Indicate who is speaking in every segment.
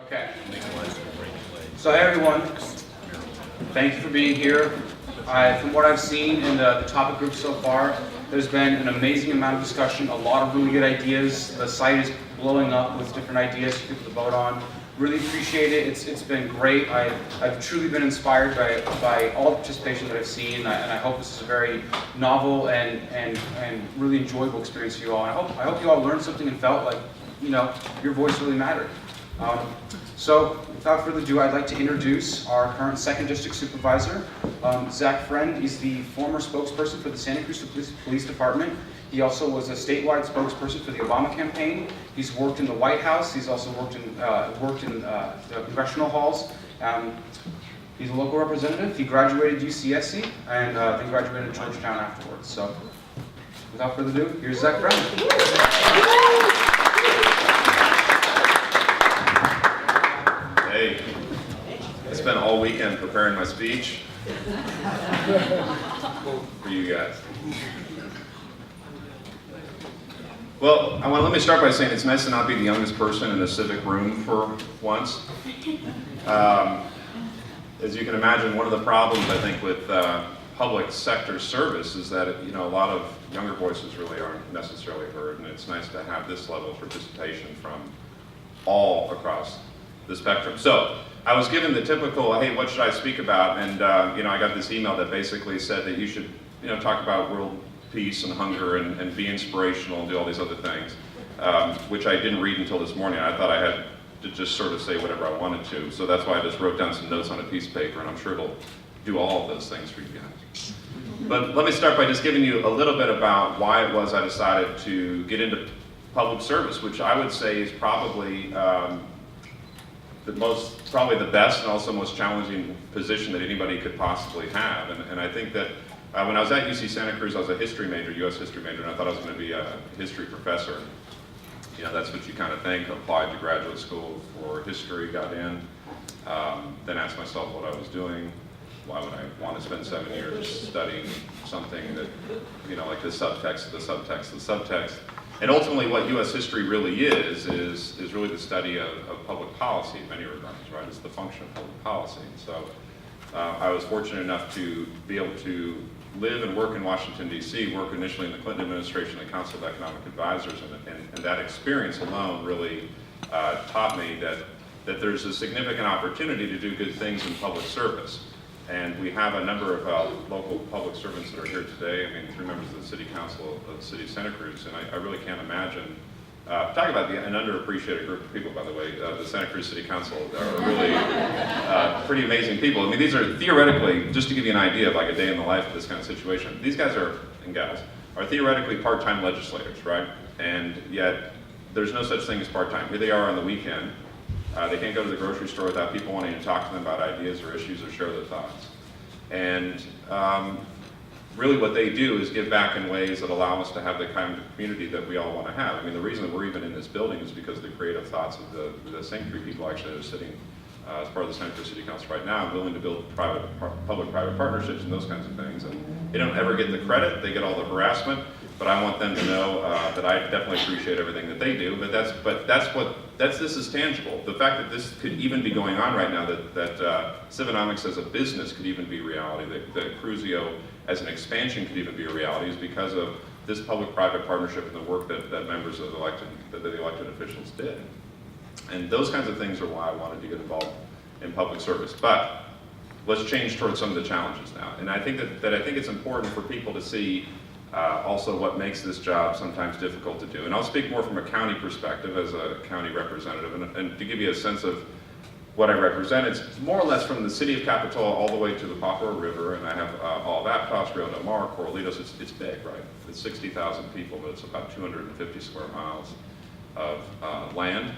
Speaker 1: Okay. So hey everyone, thank you for being here. From what I've seen in the topic group so far, there's been an amazing amount of discussion, a lot of really good ideas. The site is blowing up with different ideas for people to vote on. Really appreciate it. It's been great. I've truly been inspired by all the participation that I've seen, and I hope this is a very novel and really enjoyable experience for you all. And I hope you all learned something and felt like, you know, your voice really mattered. So without further ado, I'd like to introduce our current 2nd District Supervisor. Zach Friend is the former spokesperson for the Santa Cruz Police Department. He also was a statewide spokesperson for the Obama campaign. He's worked in the White House. He's also worked in the congressional halls. He's a local representative. He graduated UCSC and then graduated Georgetown afterwards. So without further ado, here's Zach Friend.
Speaker 2: Hey, I spent all weekend preparing my speech for you guys. Well, let me start by saying it's nice to not be the youngest person in a civic room for once. As you can imagine, one of the problems I think with public sector service is that a lot of younger voices really aren't necessarily heard, and it's nice to have this level of participation from all across the spectrum. So I was given the typical, hey, what should I speak about? And I got this email that basically said that you should talk about world peace and hunger and be inspirational and do all these other things, which I didn't read until this morning. I thought I had to just sort of say whatever I wanted to. So that's why I just wrote down some notes on a piece of paper, and I'm sure it'll do all of those things for you guys. But let me start by just giving you a little bit about why it was I decided to get into public service, which I would say is probably probably the best and also most challenging position that anybody could possibly have. And I think that when I was at UC Santa Cruz, I was a history major, US history major, and I thought I was going to be a history professor. That's what you kind of think. Applied to graduate school for history, got in, then asked myself what I was doing. Why would I want to spend 7 years studying something that, like the subtext, the subtext, the subtext. And ultimately what US history really is really the study of public policy in many regards, right? It's the function of public policy. So I was fortunate enough to be able to live and work in Washington, D.C., work initially in the Clinton administration, the Council of Economic Advisors, and that experience alone really taught me that there's a significant opportunity to do good things in public service. And we have a number of local public servants that are here today. I mean, 3 members of the City Council of the City of Santa Cruz, and I really can't imagine, talk about an underappreciated group of people, by the way. The Santa Cruz City Council are really pretty amazing people. I mean, these are theoretically, just to give you an idea of like a day in the life of this kind of situation, these guys and gals are theoretically part-time legislators, right? And yet, there's no such thing as part-time. Here they are on the weekend. They can't go to the grocery store without people wanting to talk to them about ideas or issues or share their thoughts. And really what they do is give back in ways that allow us to have the kind of community that we all want to have. I mean, the reason that we're even in this building is because of the creative thoughts of the same 3 people actually that are sitting as part of the Santa Cruz City Council right now, willing to build public-private partnerships and those kinds of things. And they don't ever get the credit, they get all the harassment, but I want them to know that I definitely appreciate everything that they do. This is tangible. The fact that this could even be going on right now, that Civinomics as a business could even be a reality, that Cruzio as an expansion could even be a reality, is because of this public-private partnership and the work that members of the elected officials did. And those kinds of things are why I wanted to get involved in public service. But let's change towards some of the challenges now. And I think that I think it's important for people to see also what makes this job sometimes difficult to do. And I'll speak more from a county perspective as a county representative. And to give you a sense of what I represent, it's more or less from the city of Capitola all the way to the Papua River. And I have all of Aptos, Rio Del Mar, Corralitos. It's big, right? It's 60,000 people, but it's about 250 square miles of land.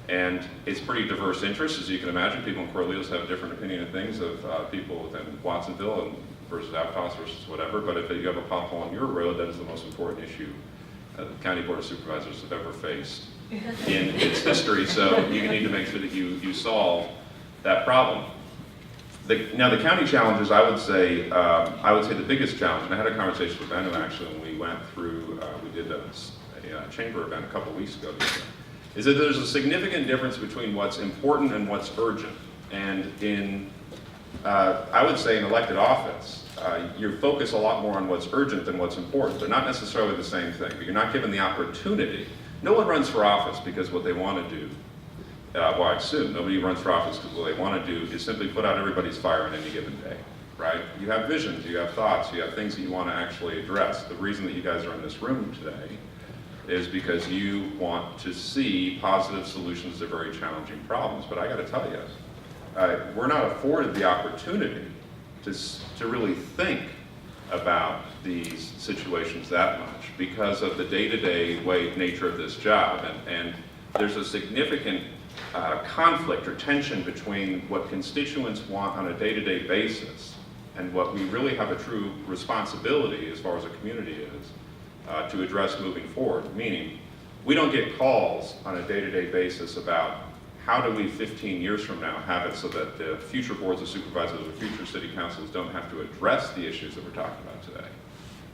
Speaker 2: And it's pretty diverse interests, as you can imagine. People in Corralitos have a different opinion of things of people within Watsonville and versus Aptos versus whatever. But if you have a pothole on your road, that is the most important issue the County Board of Supervisors have ever faced in its history. So you need to make sure that you solve that problem. Now the county challenges, I would say the biggest challenge, and I had a conversation with Benno actually when we went through, we did a chamber event a couple weeks ago. is that there's a significant difference between what's important and what's urgent. And in, I would say in elected office, you focus a lot more on what's urgent than what's important. They're not necessarily the same thing, but you're not given the opportunity. No one runs for office because what they want to do, well, I assume nobody runs for office because what they want to do is simply put out everybody's fire on any given day, right? You have visions, you have thoughts, you have things that you want to actually address. The reason that you guys are in this room today is because you want to see positive solutions to very challenging problems. But I got to tell you, we're not afforded the opportunity to really think about these situations that much because of the day-to-day nature of this job. And there's a significant conflict or tension between what constituents want on a day-to-day basis and what we really have a true responsibility as far as a community is to address moving forward. Meaning, we don't get calls on a day-to-day basis about how do we 15 years from now have it so that the future boards of supervisors or future city councils don't have to address the issues that we're talking about today.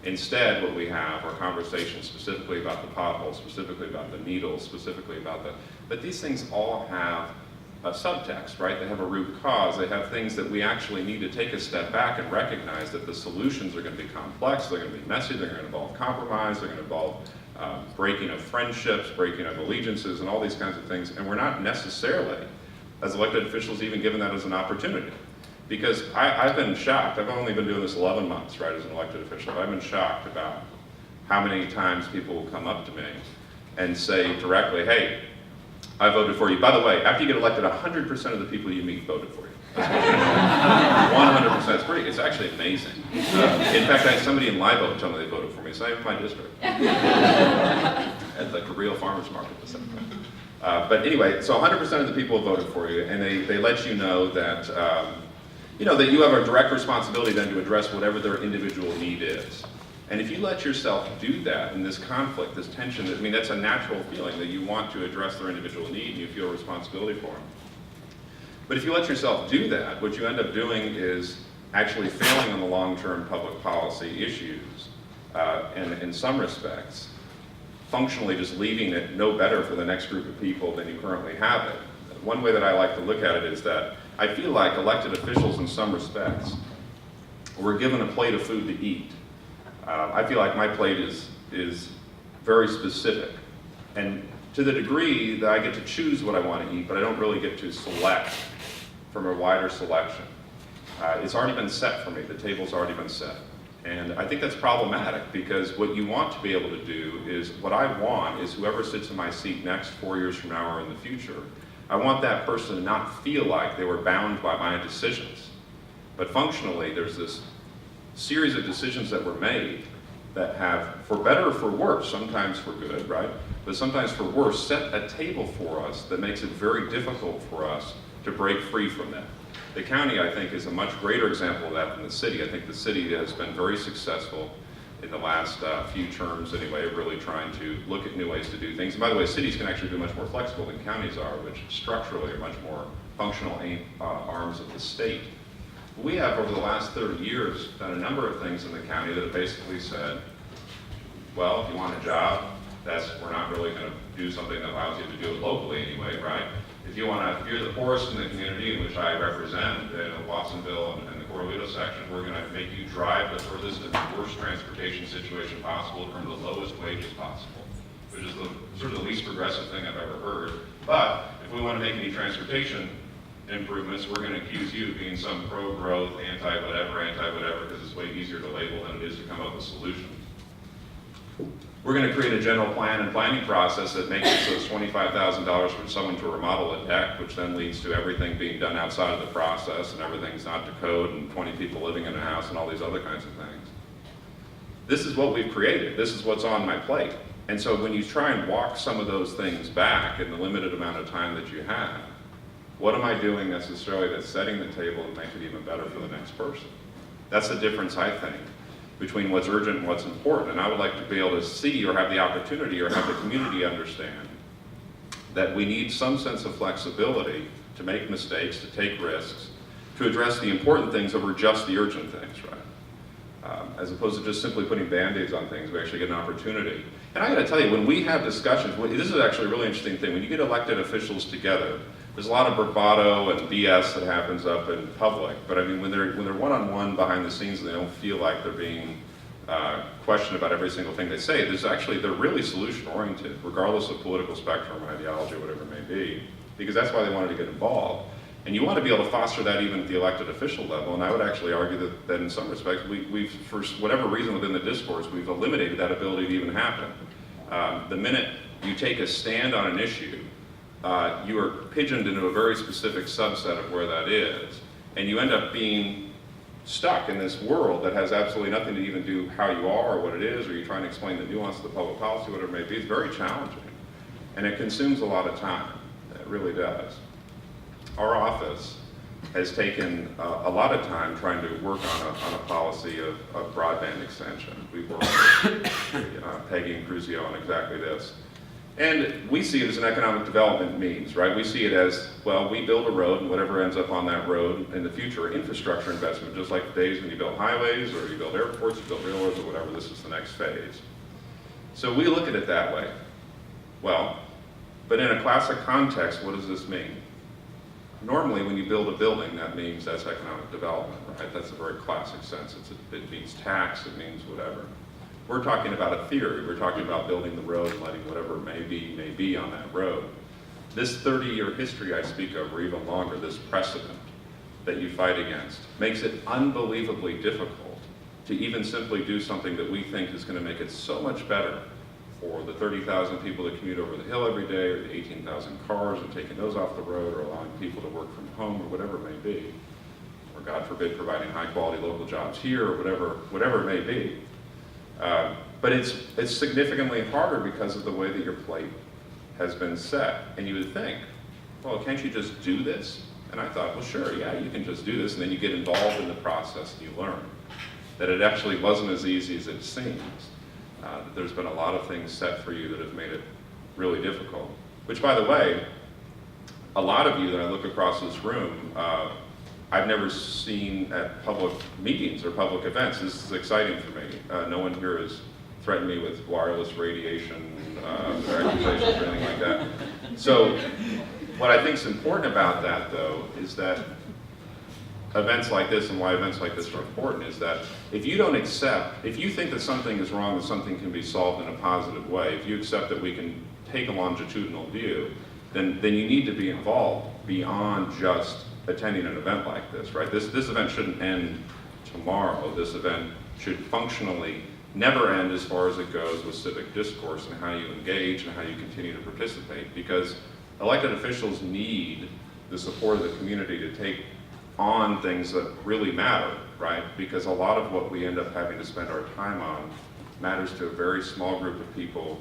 Speaker 2: Instead, what we have are conversations specifically about the potholes, specifically about the needles, specifically about but these things all have a subtext, right? They have a root cause. They have things that we actually need to take a step back and recognize that the solutions are going to be complex, they're going to be messy, they're going to involve compromise, they're going to involve breaking of friendships, breaking of allegiances, and all these kinds of things. And we're not necessarily, as elected officials, even given that as an opportunity. Because I've been shocked. I've only been doing this 11 months, right, as an elected official. I've been shocked about how many times people will come up to me and say directly, hey, I voted for you. By the way, after you get elected, 100% of the people you meet voted for you. 100%. It's actually amazing. In fact, I had somebody in Live Oak tell me they voted for me. It's not even my district. At like a real farmer's market or something. But anyway, so 100% of the people voted for you, and they let you know that that you have a direct responsibility then to address whatever their individual need is. And if you let yourself do that in this conflict, this tension, I mean, that's a natural feeling that you want to address their individual need and you feel responsibility for them. But if you let yourself do that, what you end up doing is actually failing on the long-term public policy issues, and in some respects, functionally just leaving it no better for the next group of people than you currently have it. One way that I like to look at it is that I feel like elected officials in some respects were given a plate of food to eat. I feel like my plate is very specific. And to the degree that I get to choose what I want to eat, but I don't really get to select from a wider selection. It's already been set for me. The table's already been set. And I think that's problematic because what you want to be able to do is, what I want is whoever sits in my seat next 4 years from now or in the future, I want that person to not feel like they were bound by my decisions. But functionally, there's this series of decisions that were made that have, for better or for worse, sometimes for good, right? But sometimes for worse, set a table for us that makes it very difficult for us to break free from that. The county, I think, is a much greater example of that than the city. I think the city has been very successful in the last few terms anyway, really trying to look at new ways to do things. And by the way, cities can actually be much more flexible than counties are, which structurally are much more functional arms of the state. We have, over the last 30 years, done a number of things in the county that have basically said, well, if you want a job, we're not really going to do something that allows you to do it locally anyway, right? If you're the poorest in the community in which I represent, Watsonville and the Corralito section, we're going to make you drive the furthest and worst transportation situation possible to earn the lowest wages possible, which is sort of the least progressive thing I've ever heard. But if we want to make any transportation improvements, we're going to accuse you of being some pro-growth, anti-whatever, because it's way easier to label than it is to come up with solutions. We're going to create a general plan and planning process that makes it so it's $25,000 for someone to remodel a deck, which then leads to everything being done outside of the process and everything's not to code and 20 people living in a house and all these other kinds of things. This is what we've created. This is what's on my plate. And so when you try and walk some of those things back in the limited amount of time that you have, what am I doing necessarily that's setting the table and making it even better for the next person? That's the difference, I think, between what's urgent and what's important. And I would like to be able to see or have the opportunity or have the community understand that we need some sense of flexibility to make mistakes, to take risks, to address the important things over just the urgent things, right? as opposed to just simply putting Band-Aids on things. We actually get an opportunity. And I gotta tell you, when we have discussions, this is actually a really interesting thing. When you get elected officials together, there's a lot of bravado and BS that happens up in public. But I mean, when they're one-on-one behind the scenes and they don't feel like they're being questioned about every single thing they say, they're really solution-oriented, regardless of political spectrum, ideology, whatever it may be, because that's why they wanted to get involved. And you want to be able to foster that even at the elected official level, and I would actually argue that in some respects, we've, for whatever reason within the discourse, we've eliminated that ability to even happen. The minute you take a stand on an issue, you are pigeoned into a very specific subset of where that is, and you end up being stuck in this world that has absolutely nothing to even do how you are or what it is, or you're trying to explain the nuance of the public policy, whatever it may be. It's very challenging, and it consumes a lot of time. It really does. Our office has taken a lot of time trying to work on a policy of broadband extension. We've worked with Peggy and Cruz on exactly this. And we see it as an economic development means, right? We see it as, well, we build a road, and whatever ends up on that road in the future, infrastructure investment, just like the days when you build highways, or you build airports, you build railroads, or whatever, this is the next phase. So we look at it that way. Well, but in a classic context, what does this mean? Normally, when you build a building, that means that's economic development, right? That's a very classic sense. It means tax, it means whatever. We're talking about a theory. We're talking about building the road and letting whatever may be on that road. This 30-year history I speak of, or even longer, this precedent that you fight against, makes it unbelievably difficult to even simply do something that we think is going to make it so much better for the 30,000 people that commute over the hill every day, or the 18,000 cars, and taking those off the road, or allowing people to work from home, or whatever it may be, or God forbid, providing high-quality local jobs here, or whatever it may be. But it's significantly harder because of the way that your plate has been set. And you would think, well, can't you just do this? And I thought, well, sure, yeah, you can just do this, and then you get involved in the process and you learn that it actually wasn't as easy as it seems. That there's been a lot of things set for you that have made it really difficult. Which, by the way, a lot of you that I look across this room, I've never seen at public meetings or public events. This is exciting for me. No one here has threatened me with wireless radiation or accusations or anything like that. So what I think is important about that, though, is that events like this, and why events like this are important, is that if you don't accept, if you think that something is wrong, that something can be solved in a positive way, if you accept that we can take a longitudinal view, then you need to be involved beyond just attending an event like this, right? This event shouldn't end tomorrow. This event should functionally never end as far as it goes with civic discourse and how you engage and how you continue to participate, because elected officials need the support of the community to take on things that really matter, right? Because a lot of what we end up having to spend our time on matters to a very small group of people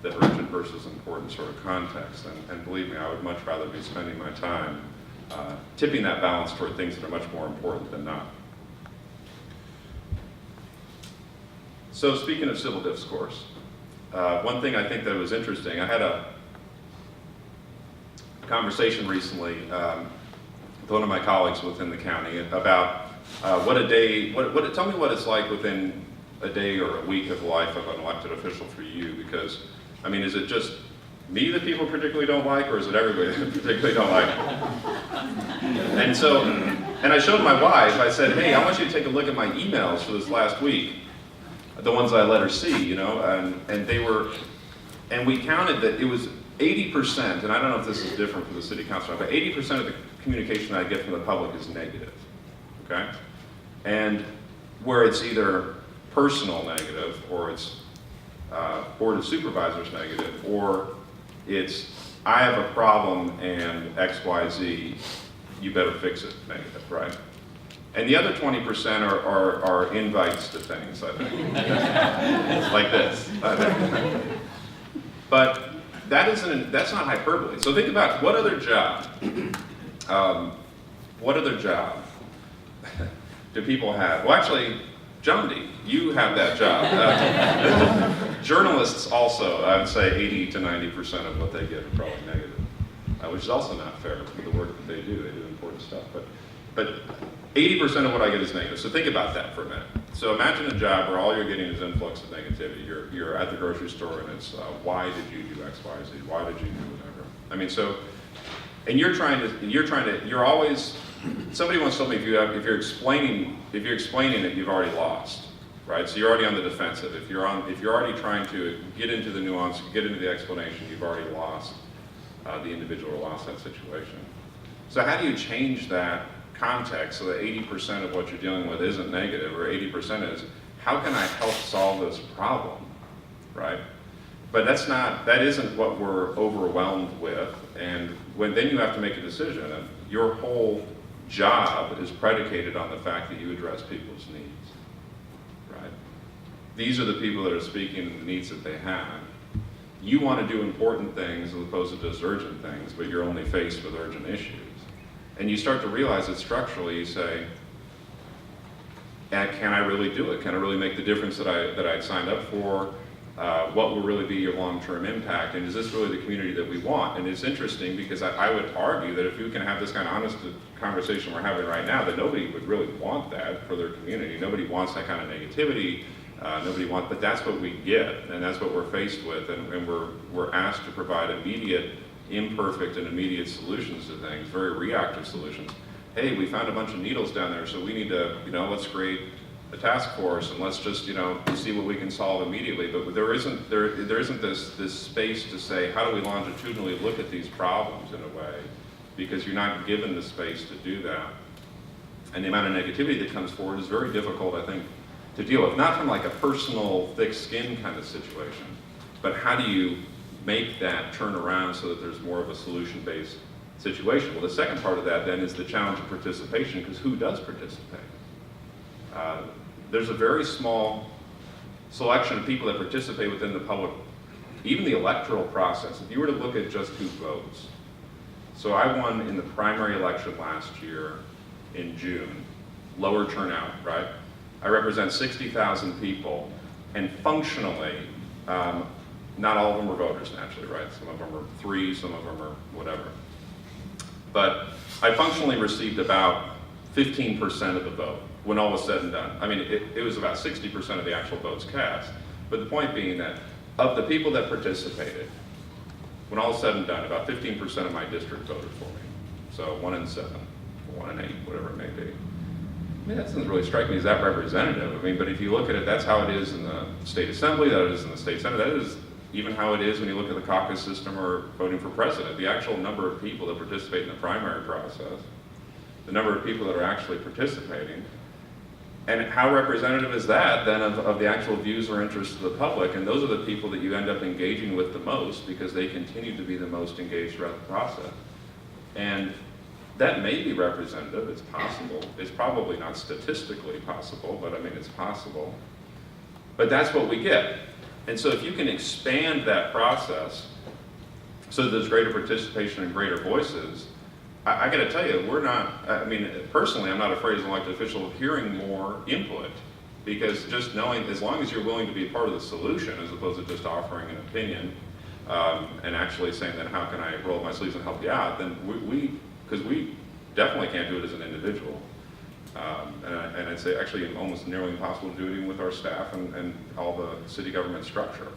Speaker 2: that are urgent versus important sort of context. And believe me, I would much rather be spending my time tipping that balance toward things that are much more important than not. So speaking of civil discourse, one thing I think that was interesting, I had a conversation recently with one of my colleagues within the county about what a day, tell me what it's like within a day or a week of the life of an elected official for you, because, I mean, is it just me that people particularly don't like, or is it everybody that particularly don't like? And so, and I showed my wife, I said, hey, I want you to take a look at my emails for this last week, the ones I let her see, you know, and they were, and we counted that it was 80%, and I don't know if this is different for the city council, but 80% of the communication I get from the public is negative, okay? And where it's either personal negative, or it's Board of Supervisors negative, or it's, I have a problem and X, Y, Z, you better fix it negative, right? And the other 20% are invites to things, I think. Like this. But that's not hyperbole. So think about what other job do people have? Well, actually, Jondi, you have that job. Journalists also, I would say 80 to 90% of what they get are probably negative, which is also not fair for the work that they do. They do important stuff. But 80% of what I get is negative. So think about that for a minute. So imagine a job where all you're getting is influx of negativity. You're at the grocery store and it's, why did you do X, Y, Z? Why did you do whatever? I mean, so, and you're always, somebody once told me if you're explaining it, you've already lost, right? So you're already on the defensive. If you're already trying to get into the nuance, get into the explanation, you've already lost the individual, or lost that situation. So how do you change that context so that 80% of what you're dealing with isn't negative, or 80% is, how can I help solve this problem, right? But that isn't what we're overwhelmed with, and then you have to make a decision, and your whole job is predicated on the fact that you address people's needs, right? These are the people that are speaking of the needs that they have. You want to do important things as opposed to just urgent things, but you're only faced with urgent issues. And you start to realize that structurally you say, can I really do it? Can I really make the difference that I'd signed up for? What will really be your long-term impact? And is this really the community that we want? And it's interesting because I would argue that if we can have this kind of honest conversation we're having right now, that nobody would really want that for their community. Nobody wants that kind of negativity. But that's what we get, and that's what we're faced with, and we're asked to provide immediate, imperfect and immediate solutions to things, very reactive solutions. Hey, we found a bunch of needles down there, so we need to, let's create a task force and let's just, see what we can solve immediately. But there isn't this space to say, how do we longitudinally look at these problems in a way? Because you're not given the space to do that. And the amount of negativity that comes forward is very difficult, I think, to deal with. Not from like a personal, thick skin kind of situation, but how do you make that turn around so that there's more of a solution-based situation? Well, the second part of that then is the challenge of participation, because who does participate? There's a very small selection of people that participate within the public, even the electoral process. If you were to look at just who votes. So I won in the primary election last year in June, lower turnout, right? I represent 60,000 people, and functionally, not all of them were voters naturally, right? Some of them are 3, some of them are whatever. But I functionally received about 15% of the vote when all was said and done. I mean, it was about 60% of the actual votes cast. But the point being that of the people that participated, when all is said and done, about 15% of my district voted for me. So 1 in 7, 1 in 8, whatever it may be. I mean, that doesn't really strike me as that representative. I mean, but if you look at it, that's how it is in the state assembly, that it is in the state senate, that is even how it is when you look at the caucus system or voting for president. The actual number of people that participate in the primary process, the number of people that are actually participating, and how representative is that then of the actual views or interests of the public? And those are the people that you end up engaging with the most because they continue to be the most engaged throughout the process. And that may be representative, it's possible. It's probably not statistically possible, but I mean, it's possible. But that's what we get. And so if you can expand that process so that there's greater participation and greater voices, I gotta tell you, personally, I'm not afraid as an elected official of hearing more input, because just knowing, as long as you're willing to be part of the solution as opposed to just offering an opinion, and actually saying that how can I roll up my sleeves and help you out, then because we definitely can't do it as an individual. And I'd say actually almost nearly impossible to do it even with our staff and all the city government structure.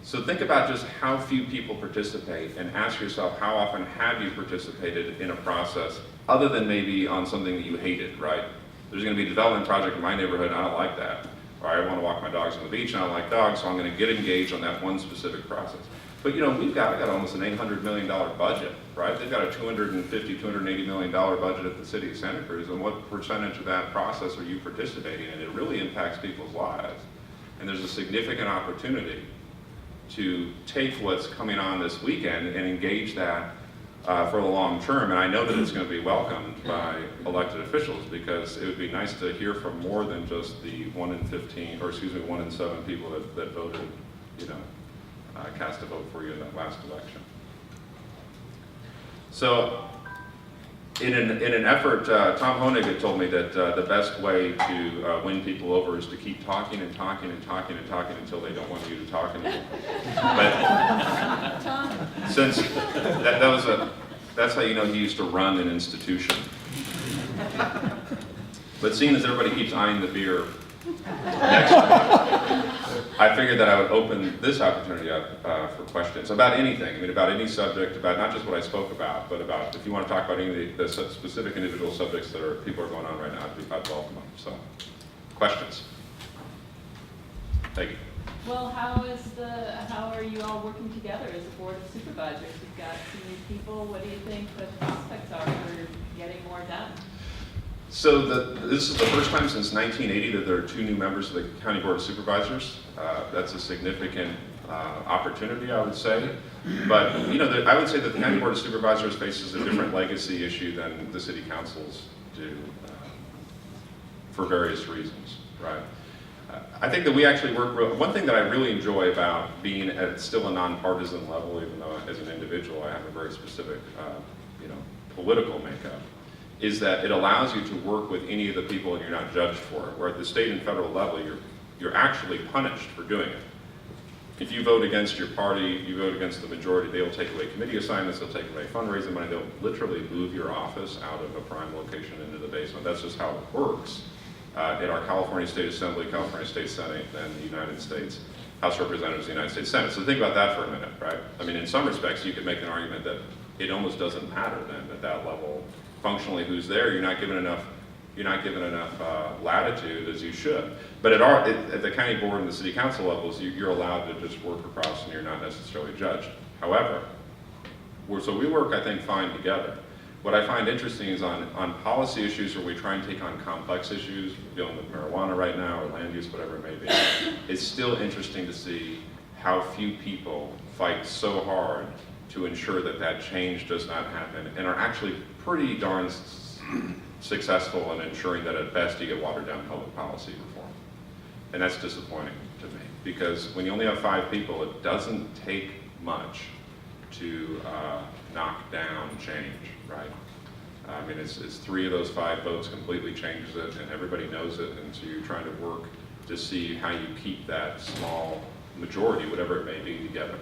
Speaker 2: So think about just how few people participate and ask yourself, how often have you participated in a process other than maybe on something that you hated, right? There's gonna be a development project in my neighborhood and I don't like that. Or I wanna walk my dogs on the beach and I don't like dogs, so I'm gonna get engaged on that one specific process. But I got almost an $800 million budget, right? They've got a $250, $280 million budget at the city of Santa Cruz, and what percentage of that process are you participating in? It really impacts people's lives. And there's a significant opportunity to take what's coming on this weekend and engage that for the long term. And I know that it's going to be welcomed by elected officials, because it would be nice to hear from more than just the 1 in 7 people that voted, cast a vote for you in that last election. So in an effort, Tom Honig had told me that the best way to win people over is to keep talking and talking and talking and talking until they don't want you to talk anymore. But since that's how he used to run an institution. But seeing as everybody keeps eyeing the beer, Next. I figured that I would open this opportunity up for questions about anything. I mean, about any subject, about not just what I spoke about, but about if you want to talk about any of the specific individual subjects that people are going on right now, I'd welcome them. So, questions? Thank you.
Speaker 3: Well, how are you all working together as a board of supervisors? You've got some new people. What do you think the prospects are for getting more done?
Speaker 2: So this is the first time since 1980 that there are 2 new members of the County Board of Supervisors. That's a significant opportunity, I would say. But I would say that the County Board of Supervisors faces a different legacy issue than the city councils do for various reasons, right? I think that we actually work one thing that I really enjoy about being at still a nonpartisan level, even though as an individual I have a very specific, political makeup, is that it allows you to work with any of the people and you're not judged for it. Where at the state and federal level, you're actually punished for doing it. If you vote against your party, you vote against the majority, they'll take away committee assignments, they'll take away fundraising money, they'll literally move your office out of a prime location into the basement. That's just how it works. In our California State Assembly, California State Senate, and the United States House of Representatives, the United States Senate. So think about that for a minute, right? I mean, in some respects, you could make an argument that it almost doesn't matter then at that level. Functionally, who's there? You're not given enough latitude as you should. But at the county board and the city council levels, you're allowed to just work across, and you're not necessarily judged. However, so we work, I think, fine together. What I find interesting is on policy issues where we try and take on complex issues, we're dealing with marijuana right now, or land use, whatever it may be, it's still interesting to see how few people fight so hard to ensure that that change does not happen, and are actually pretty darn successful in ensuring that at best you get watered down public policy reform. And that's disappointing to me, because when you only have 5 people, it doesn't take much to knock down change, right? I mean, it's 3 of those 5 votes completely changes it, and everybody knows it, and so you're trying to work to see how you keep that small majority, whatever it may be, together.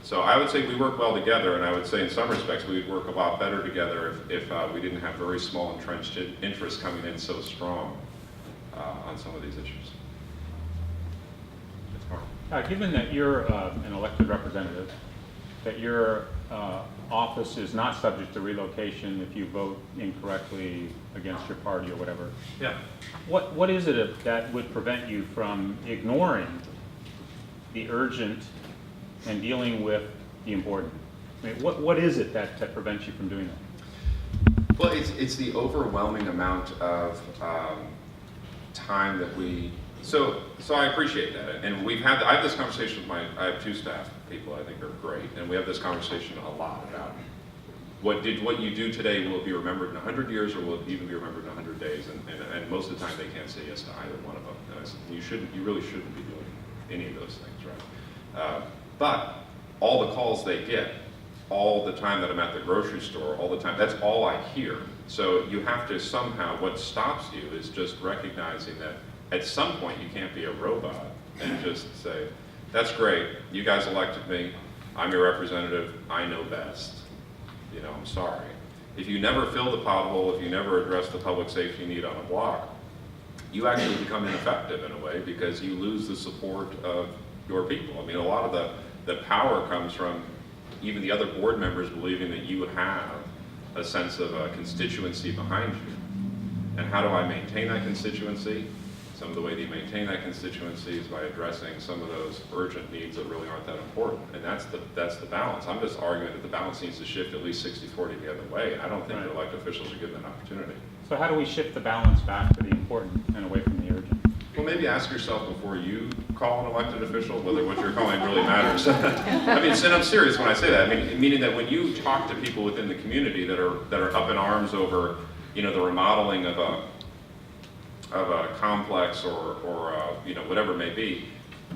Speaker 2: So I would say we work well together, and I would say in some respects we would work a lot better together if we didn't have very small entrenched interests coming in so strong on some of these issues.
Speaker 4: Given that you're an elected representative, that your office is not subject to relocation if you vote incorrectly against your party or whatever.
Speaker 1: Yeah.
Speaker 4: What is it that would prevent you from ignoring the urgent and dealing with the important? I mean, what is it that prevents you from doing that?
Speaker 2: Well, it's the overwhelming amount of time that we. So I appreciate that, and I have this conversation with I have 2 staff people I think are great, and we have this conversation a lot about what you do today, will it be remembered in 100 years, or will it even be remembered in 100 days? And most of the time they can't say yes to either one of them. You really shouldn't be doing any of those things, right? But all the calls they get, all the time that I'm at the grocery store, all the time, that's all I hear. So you have to somehow, what stops you is just recognizing that at some point you can't be a robot and just say, that's great, you guys elected me, I'm your representative, I know best. I'm sorry. If you never fill the pothole, if you never address the public safety need on a block, you actually become ineffective in a way, because you lose the support of your people. I mean, a lot of the power comes from even the other board members believing that you have a sense of a constituency behind you. And how do I maintain that constituency? Some of the way that you maintain that constituency is by addressing some of those urgent needs that really aren't that important. And that's the balance. I'm just arguing that the balance needs to shift at least 60-40 the other way. And I don't think that elected officials are given that opportunity.
Speaker 4: So how do we shift the balance back to the important and away from the urgent?
Speaker 2: Well, maybe ask yourself before you call an elected official whether what you're calling really matters. I mean, and I'm serious when I say that. I mean, meaning that when you talk to people within the community that are up in arms over, the remodeling of a complex or whatever it may be,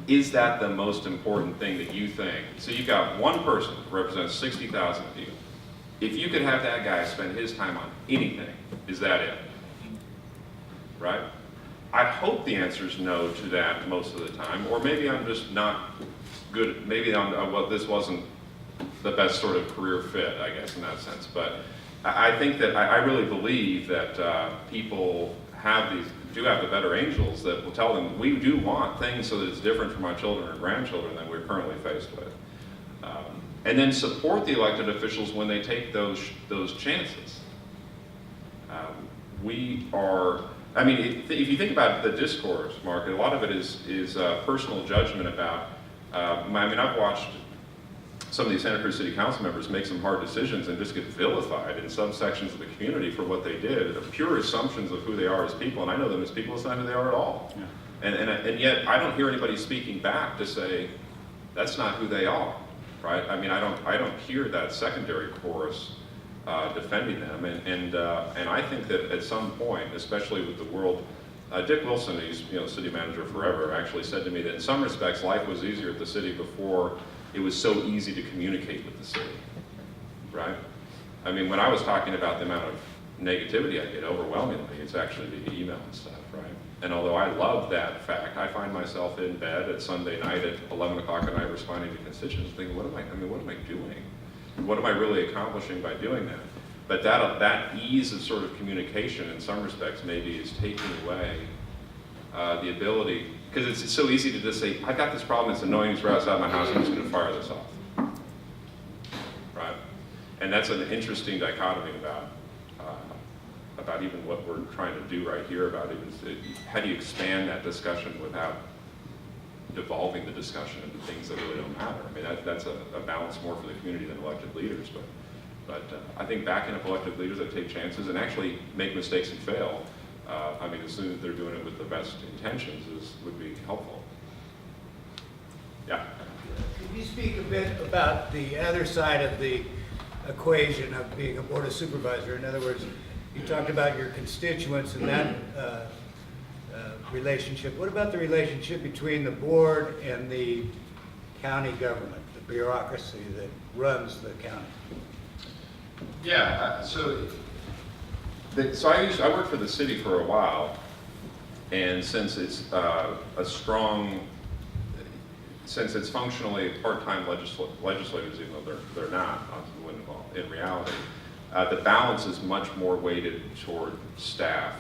Speaker 2: is that the most important thing that you think? So you've got one person who represents 60,000 of you. If you could have that guy spend his time on anything, is that it? Right? I hope the answer is no to that most of the time, or maybe I'm just not good. Maybe this wasn't the best sort of career fit, I guess, in that sense. But I think that I really believe that people have do have the better angels that will tell them, we do want things so that it's different from our children or grandchildren than we're currently faced with. And then support the elected officials when they take those chances. I mean, if you think about the discourse, Mark, a lot of it is personal judgment about, I mean, I've watched some of these Santa Cruz City Council members make some hard decisions and just get vilified in some sections of the community for what they did, pure assumptions of who they are as people, and I know them as people, it's not who they are at all. Yeah. And yet, I don't hear anybody speaking back to say, that's not who they are, right? I mean, I don't hear that secondary chorus defending them, and I think that at some point, especially with the world, Dick Wilson, who's city manager forever, actually said to me that in some respects life was easier at the city before it was so easy to communicate with the city, right? I mean, when I was talking about the amount of negativity I get, overwhelmingly, it's actually the email and stuff, right? And although I love that fact, I find myself in bed at Sunday night at 11 o'clock at night responding to constituents, thinking, what am I doing? What am I really accomplishing by doing that? But that ease of sort of communication in some respects maybe is taking away the ability, because it's so easy to just say, I've got this problem, it's annoying, it's right outside my house, I'm just going to fire this off, right? And that's an interesting dichotomy about even what we're trying to do right here, about even how do you expand that discussion without devolving the discussion into things that really don't matter. I mean, that's a balance more for the community than elected leaders, but I think backing up elected leaders that take chances and actually make mistakes and fail, I mean, as soon as they're doing it with the best intentions, would be helpful. Yeah.
Speaker 5: Could you speak a bit about the other side of the equation of being a board of supervisor? In other words, you talked about your constituents and that relationship. What about the relationship between the board and the county government, the bureaucracy that runs the county?
Speaker 2: Yeah, so I worked for the city for a while, and since it's since it's functionally part-time legislators, even though they're not in reality, the balance is much more weighted toward staff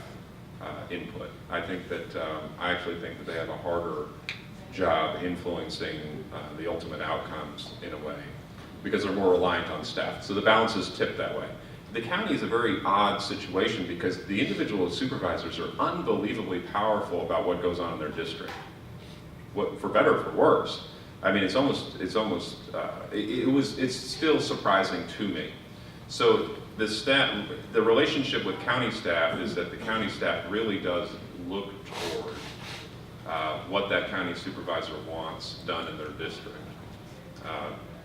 Speaker 2: input. I actually think that they have a harder job influencing the ultimate outcomes in a way, because they're more reliant on staff. So the balance is tipped that way. The county is a very odd situation because the individual supervisors are unbelievably powerful about what goes on in their district, for better or for worse. I mean, it's still surprising to me. So the relationship with county staff is that the county staff really does look toward what that county supervisor wants done in their district,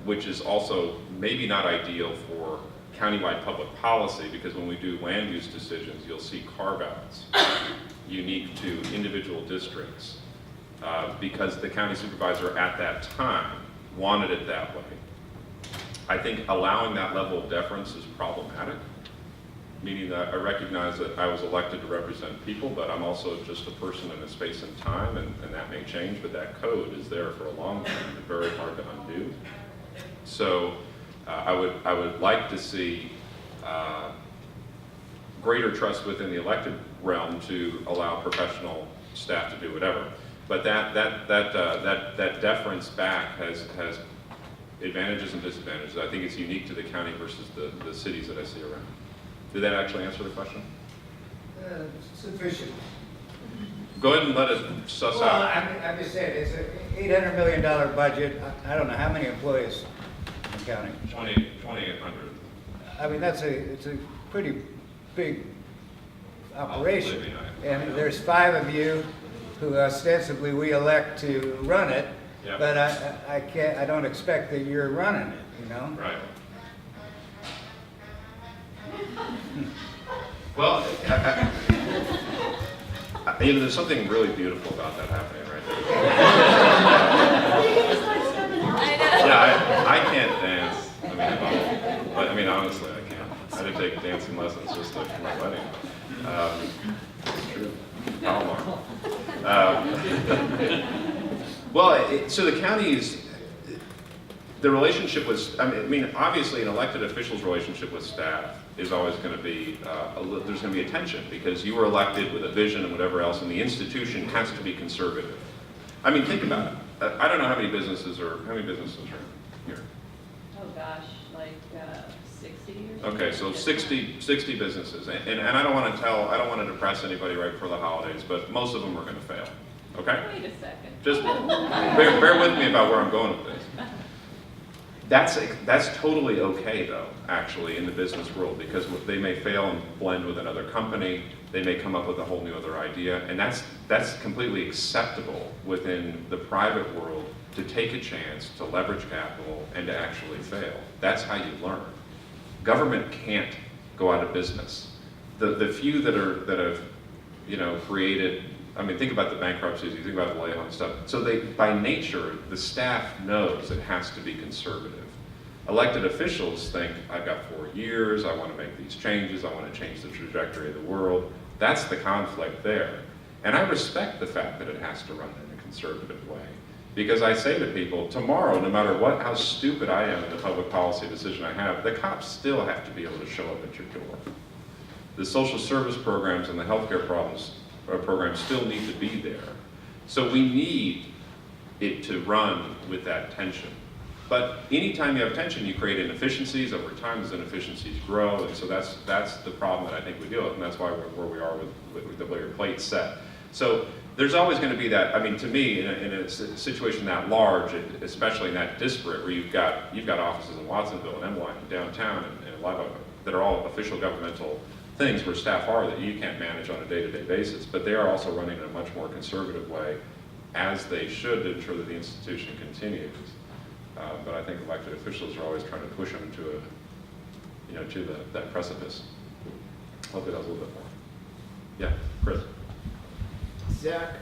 Speaker 2: which is also maybe not ideal for countywide public policy, because when we do land use decisions, you'll see carve-outs unique to individual districts, because the county supervisor at that time wanted it that way. I think allowing that level of deference is problematic, meaning that I recognize that I was elected to represent people, but I'm also just a person in a space and time, and that may change, but that code is there for a long time and very hard to undo. So I would like to see greater trust within the elected realm to allow professional staff to do whatever. But that deference back has advantages and disadvantages. I think it's unique to the county versus the cities that I see around. Did that actually answer the question?
Speaker 5: Sufficient.
Speaker 2: Go ahead and let us suss
Speaker 5: Well,
Speaker 2: out.
Speaker 5: I'm just saying, it's an $800 million budget. I don't know how many employees in the county.
Speaker 2: 2,800.
Speaker 5: I mean, it's a pretty big operation.
Speaker 2: believe me, I know.
Speaker 5: And there's 5 of you who ostensibly we elect to run it,
Speaker 2: Yep.
Speaker 5: but I don't expect that you're running it, you know?
Speaker 2: Right. Well, there's something really beautiful about that happening right there. Yeah, I can't dance. I mean, honestly, I can't. I didn't take dancing lessons just for my wedding. It's true. How long? Well, so the county is, the relationship with, I mean, obviously an elected official's relationship with staff is always going to be, there's going to be a tension because you were elected with a vision and whatever else, and the institution has to be conservative. I mean, think about it. I don't know how many businesses are here.
Speaker 3: Oh gosh, like 60 or something?
Speaker 2: Okay, so 60 businesses, and I don't want to depress anybody right before the holidays, but most of them are going to fail. Okay?
Speaker 3: Wait a second.
Speaker 2: Just bear with me about where I'm going with this. That's totally okay though, actually, in the business world, because they may fail and blend with another company. They may come up with a whole new other idea, and that's completely acceptable within the private world to take a chance, to leverage capital, and to actually fail. That's how you learn. Government can't go out of business. The few that have, created. I mean, think about the bankruptcies. You think about the layoff and stuff. So by nature, the staff knows it has to be conservative. Elected officials think, I've got 4 years. I want to make these changes. I want to change the trajectory of the world. That's the conflict there. And I respect the fact that it has to run in a conservative way. Because I say to people, tomorrow, no matter how stupid I am in the public policy decision I have, the cops still have to be able to show up at your door. The social service programs and the healthcare programs still need to be there. So we need it to run with that tension. But anytime you have tension, you create inefficiencies. Over time, those inefficiencies grow, and so that's the problem that I think we deal with, and that's why we're where we are with the way your plate's set. So there's always going to be that. I mean, to me, in a situation that large, especially in that disparate, where you've got offices in Watsonville and Emline and downtown and a lot of that are all official governmental things where staff are that you can't manage on a day-to-day basis, but they are also running in a much more conservative way, as they should, to ensure that the institution continues. But I think elected officials are always trying to push them to that precipice. Hopefully that was a little bit more. Yeah, Chris.
Speaker 6: Zach,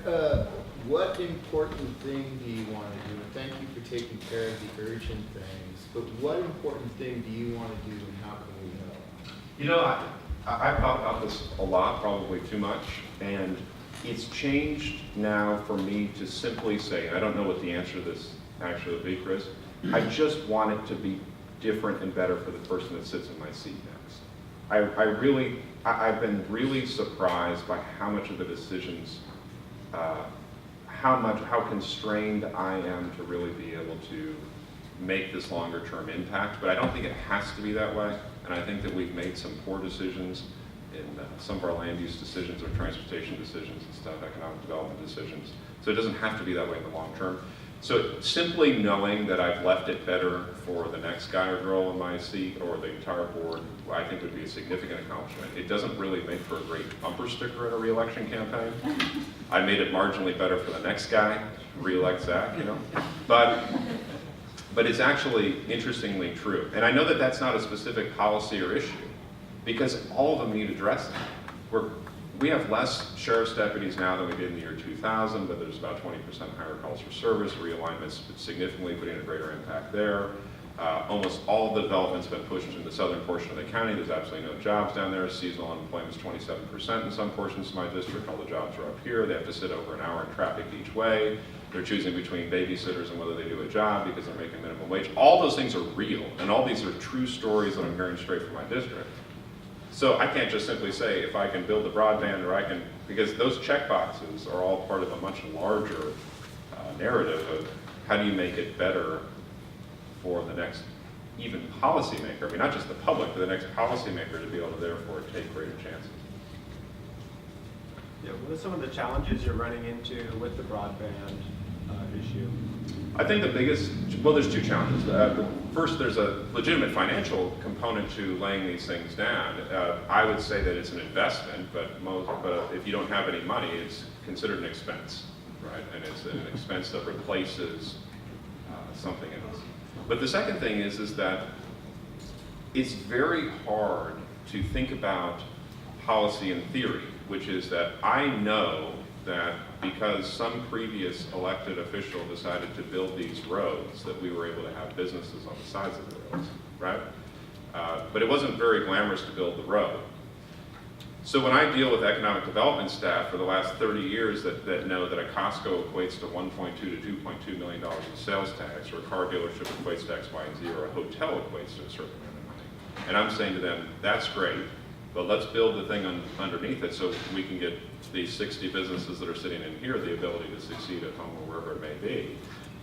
Speaker 6: what important thing do you want to do? Thank you for taking care of the urgent things, but what important thing do you want to do, and how can we help?
Speaker 2: I've thought about this a lot, probably too much, and it's changed now for me to simply say, and I don't know what the answer to this actually will be, Chris, I just want it to be different and better for the person that sits in my seat next. I've been really surprised by how much of the decisions, how constrained I am to really be able to make this longer term impact, but I don't think it has to be that way. And I think that we've made some poor decisions in some of our land use decisions or transportation decisions and stuff, economic development decisions. So it doesn't have to be that way in the long term. So simply knowing that I've left it better for the next guy or girl in my seat or the entire board, I think would be a significant accomplishment. It doesn't really make for a great bumper sticker in a re-election campaign. I made it marginally better for the next guy, re-elect Zach, But it's actually interestingly true. And I know that that's not a specific policy or issue, because all of them need addressing. We have less sheriff's deputies now than we did in the year 2000, but there's about 20% higher calls for service, realignments significantly putting a greater impact there. Almost all of the development's been pushed in the southern portion of the county. There's absolutely no jobs down there. Seasonal unemployment is 27% in some portions of my district. All the jobs are up here. They have to sit over an hour in traffic each way. They're choosing between babysitters and whether they do a job because they're making minimum wage. All those things are real, and all these are true stories that I'm hearing straight from my district. So I can't just simply say if I can build the broadband or I can, because those check boxes are all part of a much larger narrative of how do you make it better for the next even policymaker. I mean, not just the public, but the next policymaker to be able to therefore take greater chances.
Speaker 7: Yeah, what are some of the challenges you're running into with the broadband issue?
Speaker 2: I think the biggest, well, there's two challenges. First, there's a legitimate financial component to laying these things down. I would say that it's an investment, but if you don't have any money, it's considered an expense, right? And it's an expense that replaces something else. But the second thing is that it's very hard to think about policy in theory, which is that I know that because some previous elected official decided to build these roads, that we were able to have businesses on the sides of the roads, right? But it wasn't very glamorous to build the road. So when I deal with economic development staff for the last 30 years that know that a Costco equates to $1.2 to $2.2 million in sales tax, or a car dealership equates to X, Y, and Z, or a hotel equates to a certain amount of money. And I'm saying to them, that's great, but let's build the thing underneath it so we can get these 60 businesses that are sitting in here the ability to succeed at home or wherever it may be.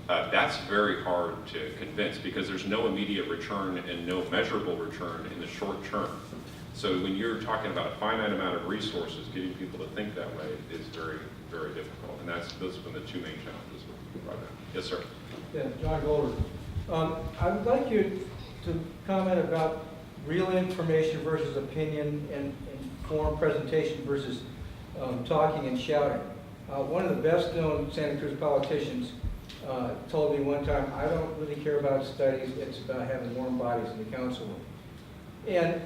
Speaker 2: That's very hard to convince because there's no immediate return and no measurable return in the short term. So when you're talking about a finite amount of resources, getting people to think that way is very, very difficult. And those have been the two main challenges with broadband. Yes, sir.
Speaker 8: Yeah, John Golder. I would like you to comment about real information versus opinion and informed presentation versus talking and shouting. One of the best known Santa Cruz politicians told me one time, I don't really care about studies, it's about having warm bodies in the council room. And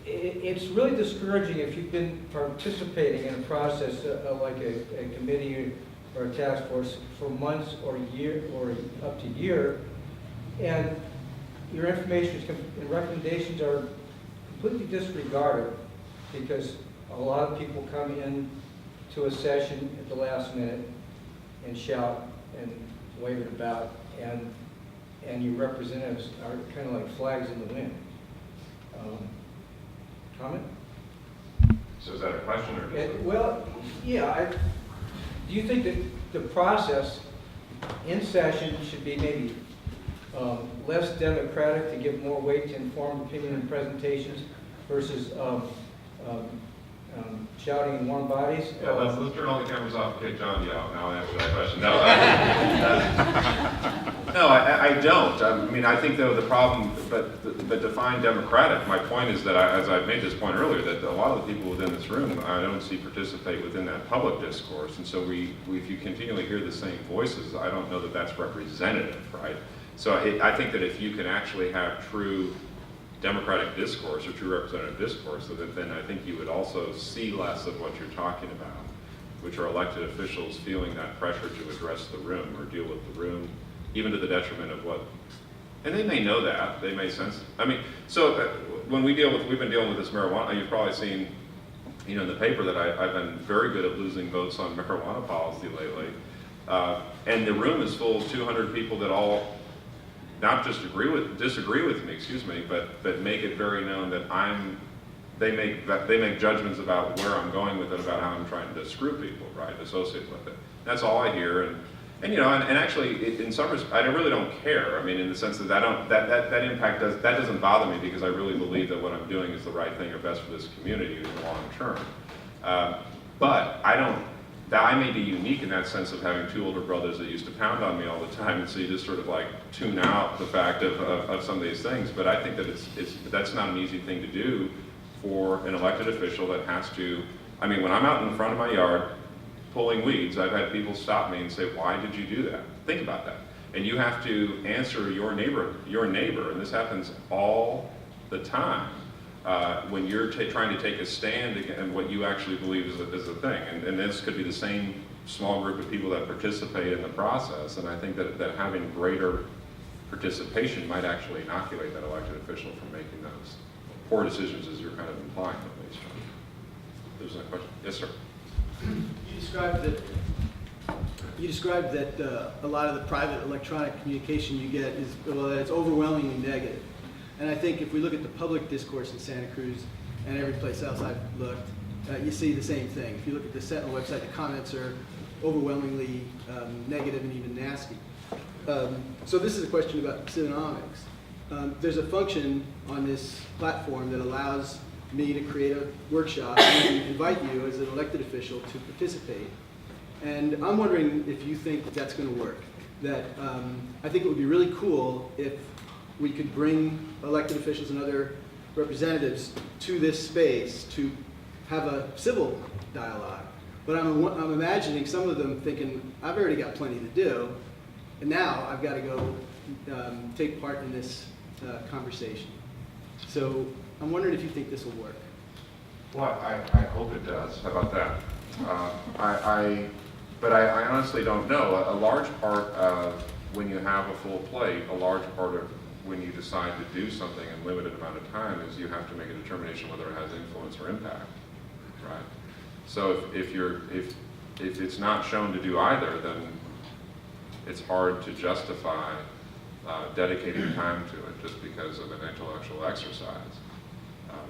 Speaker 8: it's really discouraging if you've been participating in a process like a committee or a task force for months or a year or up to a year, and your information and recommendations are completely disregarded because a lot of people come in to a session at the last minute and shout and wave it about, and your representatives are kind of like flags in the wind. Comment?
Speaker 2: So is that a question or just
Speaker 8: Well, yeah. Do you think that the process in session should be maybe less democratic to give more weight to informed opinion and presentations versus shouting in warm bodies?
Speaker 2: Yeah, let's turn all the cameras off and kick John out. Now I'll answer that question. No, I don't. I mean, I think though the problem, but define democratic. My point is that, as I've made this point earlier, that a lot of the people within this room I don't see participate within that public discourse, and so if you continually hear the same voices, I don't know that that's representative, right? So I think that if you can actually have true democratic discourse or true representative discourse, so then I think you would also see less of what you're talking about, which are elected officials feeling that pressure to address the room or deal with the room, even to the detriment of what, and they may know that, they may sense, I mean, so when we've been dealing with this marijuana, you've probably seen, in the paper that I've been very good at losing votes on marijuana policy lately, and the room is full of 200 people that all not just disagree with me, but make it very known that they make judgments about where I'm going with it, about how I'm trying to screw people, right, associate with it. That's all I hear, and actually, in some respects, I really don't care. I mean, in the sense that that impact doesn't bother me because I really believe that what I'm doing is the right thing or best for this community in the long term. But I may be unique in that sense of having two older brothers that used to pound on me all the time, and so you just sort of like tune out the fact of some of these things. But I think that that's not an easy thing to do for an elected official that has to. I mean, when I'm out in the front of my yard pulling weeds, I've had people stop me and say, "Why did you do that?" Think about that. And you have to answer your neighbor, and this happens all the time. When you're trying to take a stand against what you actually believe is a thing. And this could be the same small group of people that participate in the process. And I think that having greater participation might actually inoculate that elected official from making those poor decisions, as you're kind of implying at least. There's a question. Yes, sir.
Speaker 9: You described that a lot of the private electronic communication you get that it's overwhelmingly negative. And I think if we look at the public discourse in Santa Cruz and every place else I've looked, you see the same thing. If you look at the Sentinel website, the comments are overwhelmingly negative and even nasty. So this is a question about Civinomicon. There's a function on this platform that allows me to create a workshop and invite you as an elected official to participate. And I'm wondering if you think that that's going to work. That I think it would be really cool if we could bring elected officials and other representatives to this space to have a civil dialogue. But I'm imagining some of them thinking, I've already got plenty to do, and now I've got to go take part in this conversation. So I'm wondering if you think this will work.
Speaker 2: Well, I hope it does. How about that? But I honestly don't know. A large part of when you have a full plate, a large part of when you decide to do something in a limited amount of time is you have to make a determination whether it has influence or impact. right? So if it's not shown to do either, then it's hard to justify dedicating time to it just because of an intellectual exercise.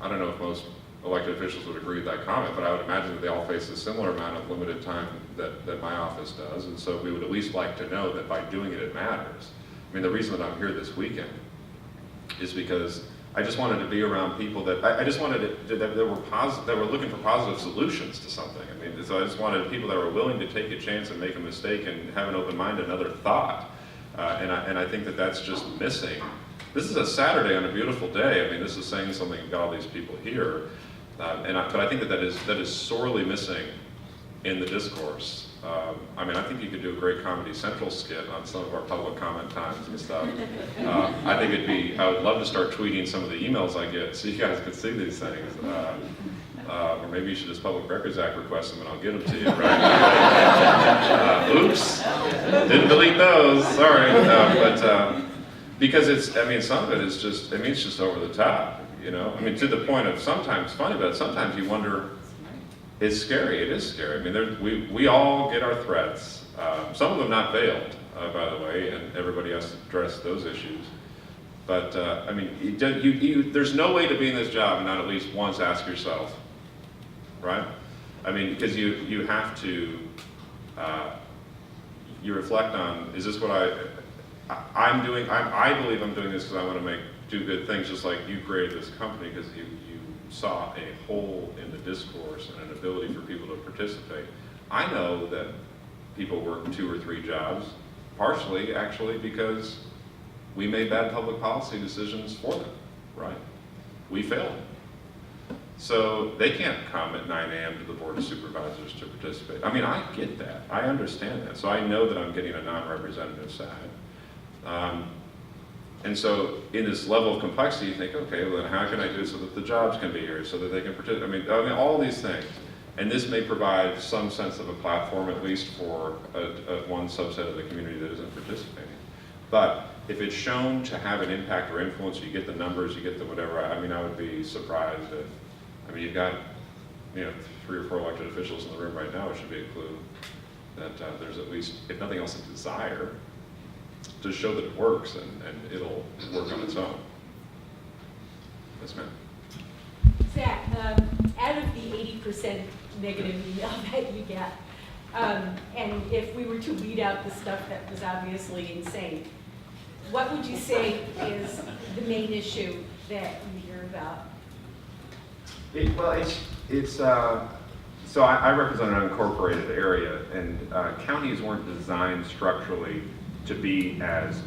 Speaker 2: I don't know if most elected officials would agree with that comment, but I would imagine that they all face a similar amount of limited time that my office does, and so we would at least like to know that by doing it, it matters. I mean, the reason that I'm here this weekend is because I just wanted to be around people that, I just wanted that were looking for positive solutions to something. I mean, so I just wanted people that were willing to take a chance and make a mistake and have an open mind, another thought. And I think that that's just missing. This is a Saturday on a beautiful day. I mean, this is saying something about all these people here. But I think that is sorely missing in the discourse. I mean, I think you could do a great Comedy Central skit on some of our public comment times and stuff. I think I would love to start tweeting some of the emails I get so you guys could see these things. Or maybe you should just Public Records Act request them and I'll get them to you, right? Oops, didn't delete those, sorry. But because some of it is just, it's just over the top. To the point of sometimes funny, but sometimes you wonder, it's scary, it is scary. I mean, we all get our threats, some of them not veiled, by the way, and everybody has to address those issues. But, there's no way to be in this job and not at least once ask yourself, right? I mean, because you have to, you reflect on, is this what I'm doing? I believe I'm doing this because I want to do good things, just like you created this company because you saw a hole in the discourse and an ability for people to participate. I know that people work 2 or 3 jobs, partially actually because we made bad public policy decisions for them, right? We failed. So they can't come at 9 a.m. to the Board of Supervisors to participate. I mean, I get that. I understand that. So I know that I'm getting a non-representative side. And so in this level of complexity, you think, okay, well then how can I do it so that the jobs can be here, so that they can participate? I mean, all these things. And this may provide some sense of a platform, at least for one subset of the community that isn't participating. But if it's shown to have an impact or influence, you get the numbers, you get the whatever, I would be surprised if, you've got 3 or 4 elected officials in the room right now, it should be a clue that there's at least, if nothing else, a desire to show that it works and it'll work on its own. Yes, ma'am.
Speaker 10: Zach, out of the 80% negative email that you get, and if we were to weed out the stuff that was obviously insane, what would you say is the main issue that you hear about?
Speaker 2: So I represent an unincorporated area, and counties weren't designed structurally to be as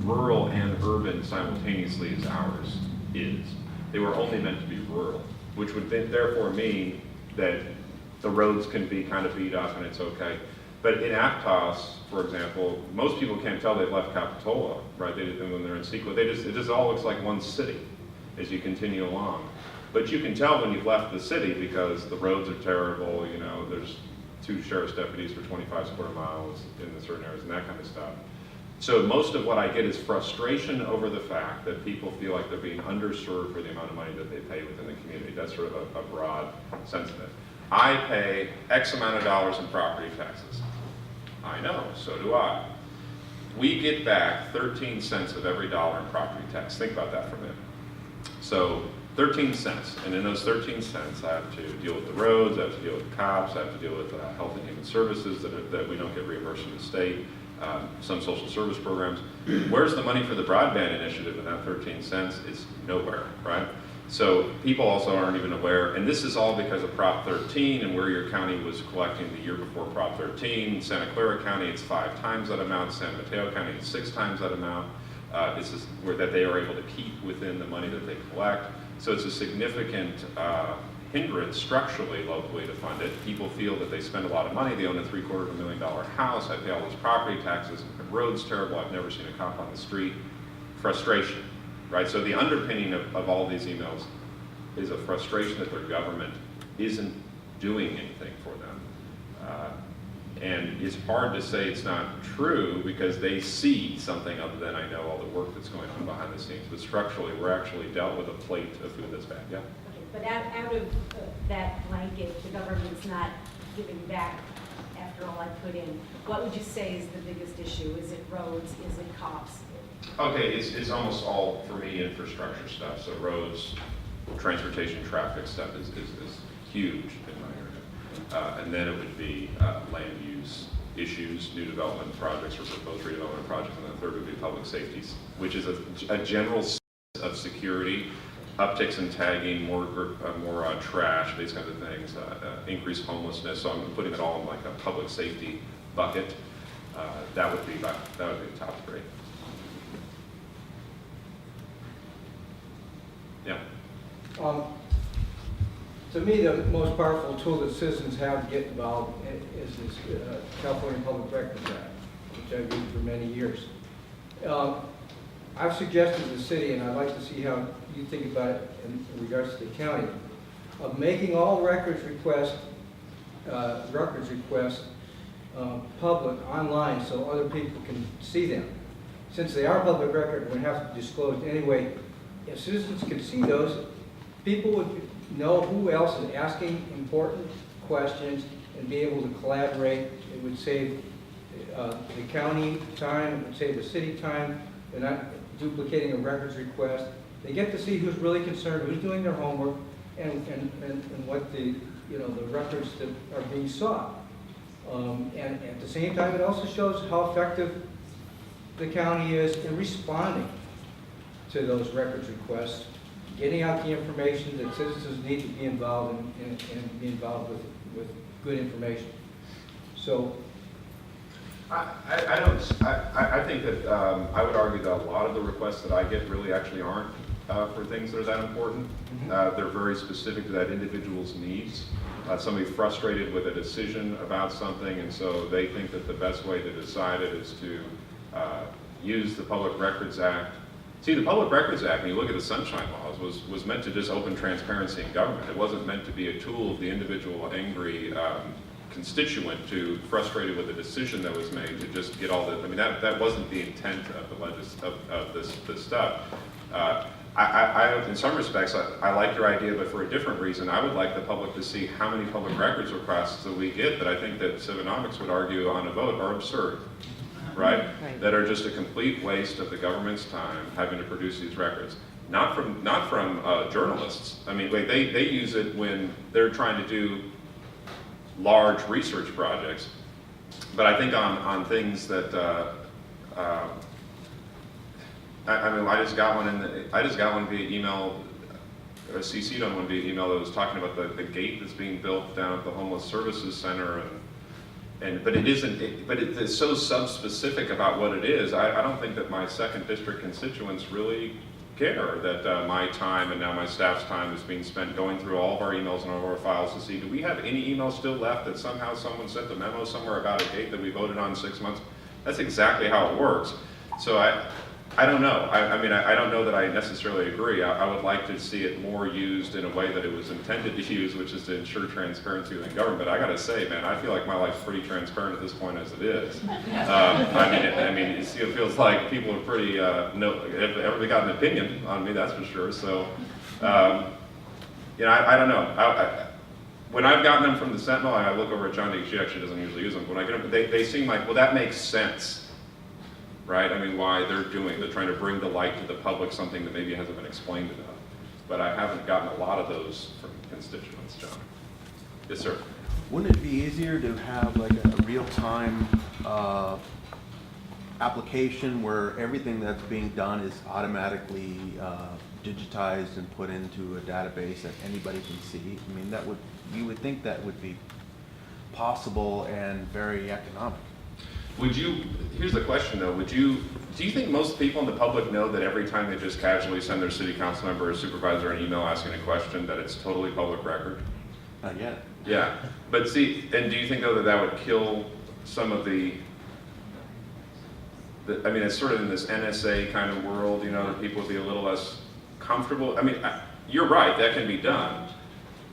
Speaker 2: rural and urban simultaneously as ours is. They were only meant to be rural, which would therefore mean that the roads can be kind of beat up and it's okay. But in Aptos, for example, most people can't tell they've left Capitola, right? When they're in Sequoia, it just all looks like one city as you continue along. But you can tell when you've left the city because the roads are terrible, there's 2 sheriff's deputies for 25 square miles in the certain areas and that kind of stuff. So most of what I get is frustration over the fact that people feel like they're being underserved for the amount of money that they pay within the community. That's sort of a broad sense of it. I pay X amount of dollars in property taxes. I know, so do I. We get back 13 cents of every dollar in property tax. Think about that for a minute. So 13 cents, and in those 13 cents, I have to deal with the roads, I have to deal with the cops, I have to deal with health and human services that we don't get reimbursed from the state, some social service programs. Where's the money for the broadband initiative in that 13 cents? It's nowhere, right? So people also aren't even aware, and this is all because of Prop 13 and where your county was collecting the year before Prop 13. Santa Clara County, it's 5 times that amount. San Mateo County, it's 6 times that amount. This is where that they are able to keep within the money that they collect. So it's a significant hindrance structurally locally to fund it. People feel that they spend a lot of money. They own a $750,000 house. I pay all these property taxes. The road's terrible. I've never seen a cop on the street. Frustration, right? So the underpinning of all these emails is a frustration that their government isn't doing anything for them. And it's hard to say it's not true because they see something other than I know all the work that's going on behind the scenes. But structurally, we're actually dealt with a plate of food that's bad. Yeah?
Speaker 10: Okay, but out of that blanket, the government's not giving back after all I put in. What would you say is the biggest issue? Is it roads? Is it cops?
Speaker 2: Okay, it's almost all, for me, infrastructure stuff. So roads, transportation, traffic stuff is huge in my area. And then it would be land use issues, new development projects or proposed redevelopment projects. And the third would be public safety, which is a general sense of security, upticks in tagging, more trash, these kinds of things, increased homelessness. So I'm putting it all in like a public safety bucket. That would be the top three. Yeah.
Speaker 8: To me, the most powerful tool that citizens have to get involved is this California Public Records Act, which I've used for many years. I've suggested to the city, and I'd like to see how you think about it in regards to the county, of making all records requests public online so other people can see them. Since they are public record, we have to be disclosed anyway. If citizens could see those, people would know who else is asking important questions and be able to collaborate. It would save the county time, it would save the city time. They're not duplicating a records request. They get to see who's really concerned, who's doing their homework, and what the records that are being sought. And at the same time, it also shows how effective the county is in responding to those records requests, getting out the information that citizens need to be involved in and be involved with good information. So
Speaker 2: I think that I would argue that a lot of the requests that I get really actually aren't for things that are that important. They're very specific to that individual's needs. Somebody frustrated with a decision about something, and so they think that the best way to decide it is to use the Public Records Act. See, the Public Records Act, when you look at the Sunshine Laws, was meant to just open transparency in government. It wasn't meant to be a tool of the individual angry constituent to frustrated with a decision that was made to just get all the, I mean, that wasn't the intent of this stuff. In some respects, I like your idea, but for a different reason. I would like the public to see how many public records requests that we get that I think that Civinomicon would argue on a vote are absurd, right? That are just a complete waste of the government's time having to produce these records. Not from journalists. I mean, they use it when they're trying to do large research projects. But I think on things that I just got one via email, CC'd on one via email that was talking about the gate that's being built down at the Homeless Services Center, but it's so sub-specific about what it is. I don't think that my second district constituents really care that my time and now my staff's time is being spent going through all of our emails and all of our files to see, do we have any emails still left that somehow someone sent a memo somewhere about a gate that we voted on 6 months? That's exactly how it works. So I don't know. I mean, I don't know that I necessarily agree. I would like to see it more used in a way that it was intended to use, which is to ensure transparency within government. But I got to say, man, I feel like my life's pretty transparent at this point as it is. I mean, it feels like people are pretty, everybody got an opinion on me, that's for sure. So, I don't know. When I've gotten them from the Sentinel, I look over at John D. She actually doesn't usually use them. When I get them, they seem like, well, that makes sense. Right? I mean, why they're trying to bring to light to the public something that maybe hasn't been explained enough. But I haven't gotten a lot of those from constituents, John. Yes, sir.
Speaker 11: Wouldn't it be easier to have like a real-time application where everything that's being done is automatically digitized and put into a database that anybody can see? I mean, you would think that would be possible and very economic.
Speaker 2: Here's the question though, do you think most people in the public know that every time they just casually send their city council member or supervisor an email asking a question that it's totally public record?
Speaker 11: Not yet.
Speaker 2: Yeah, but see, and do you think though that would kill some of I mean, it's sort of in this NSA kind of world, that people would be a little less comfortable. I mean, you're right, that can be done.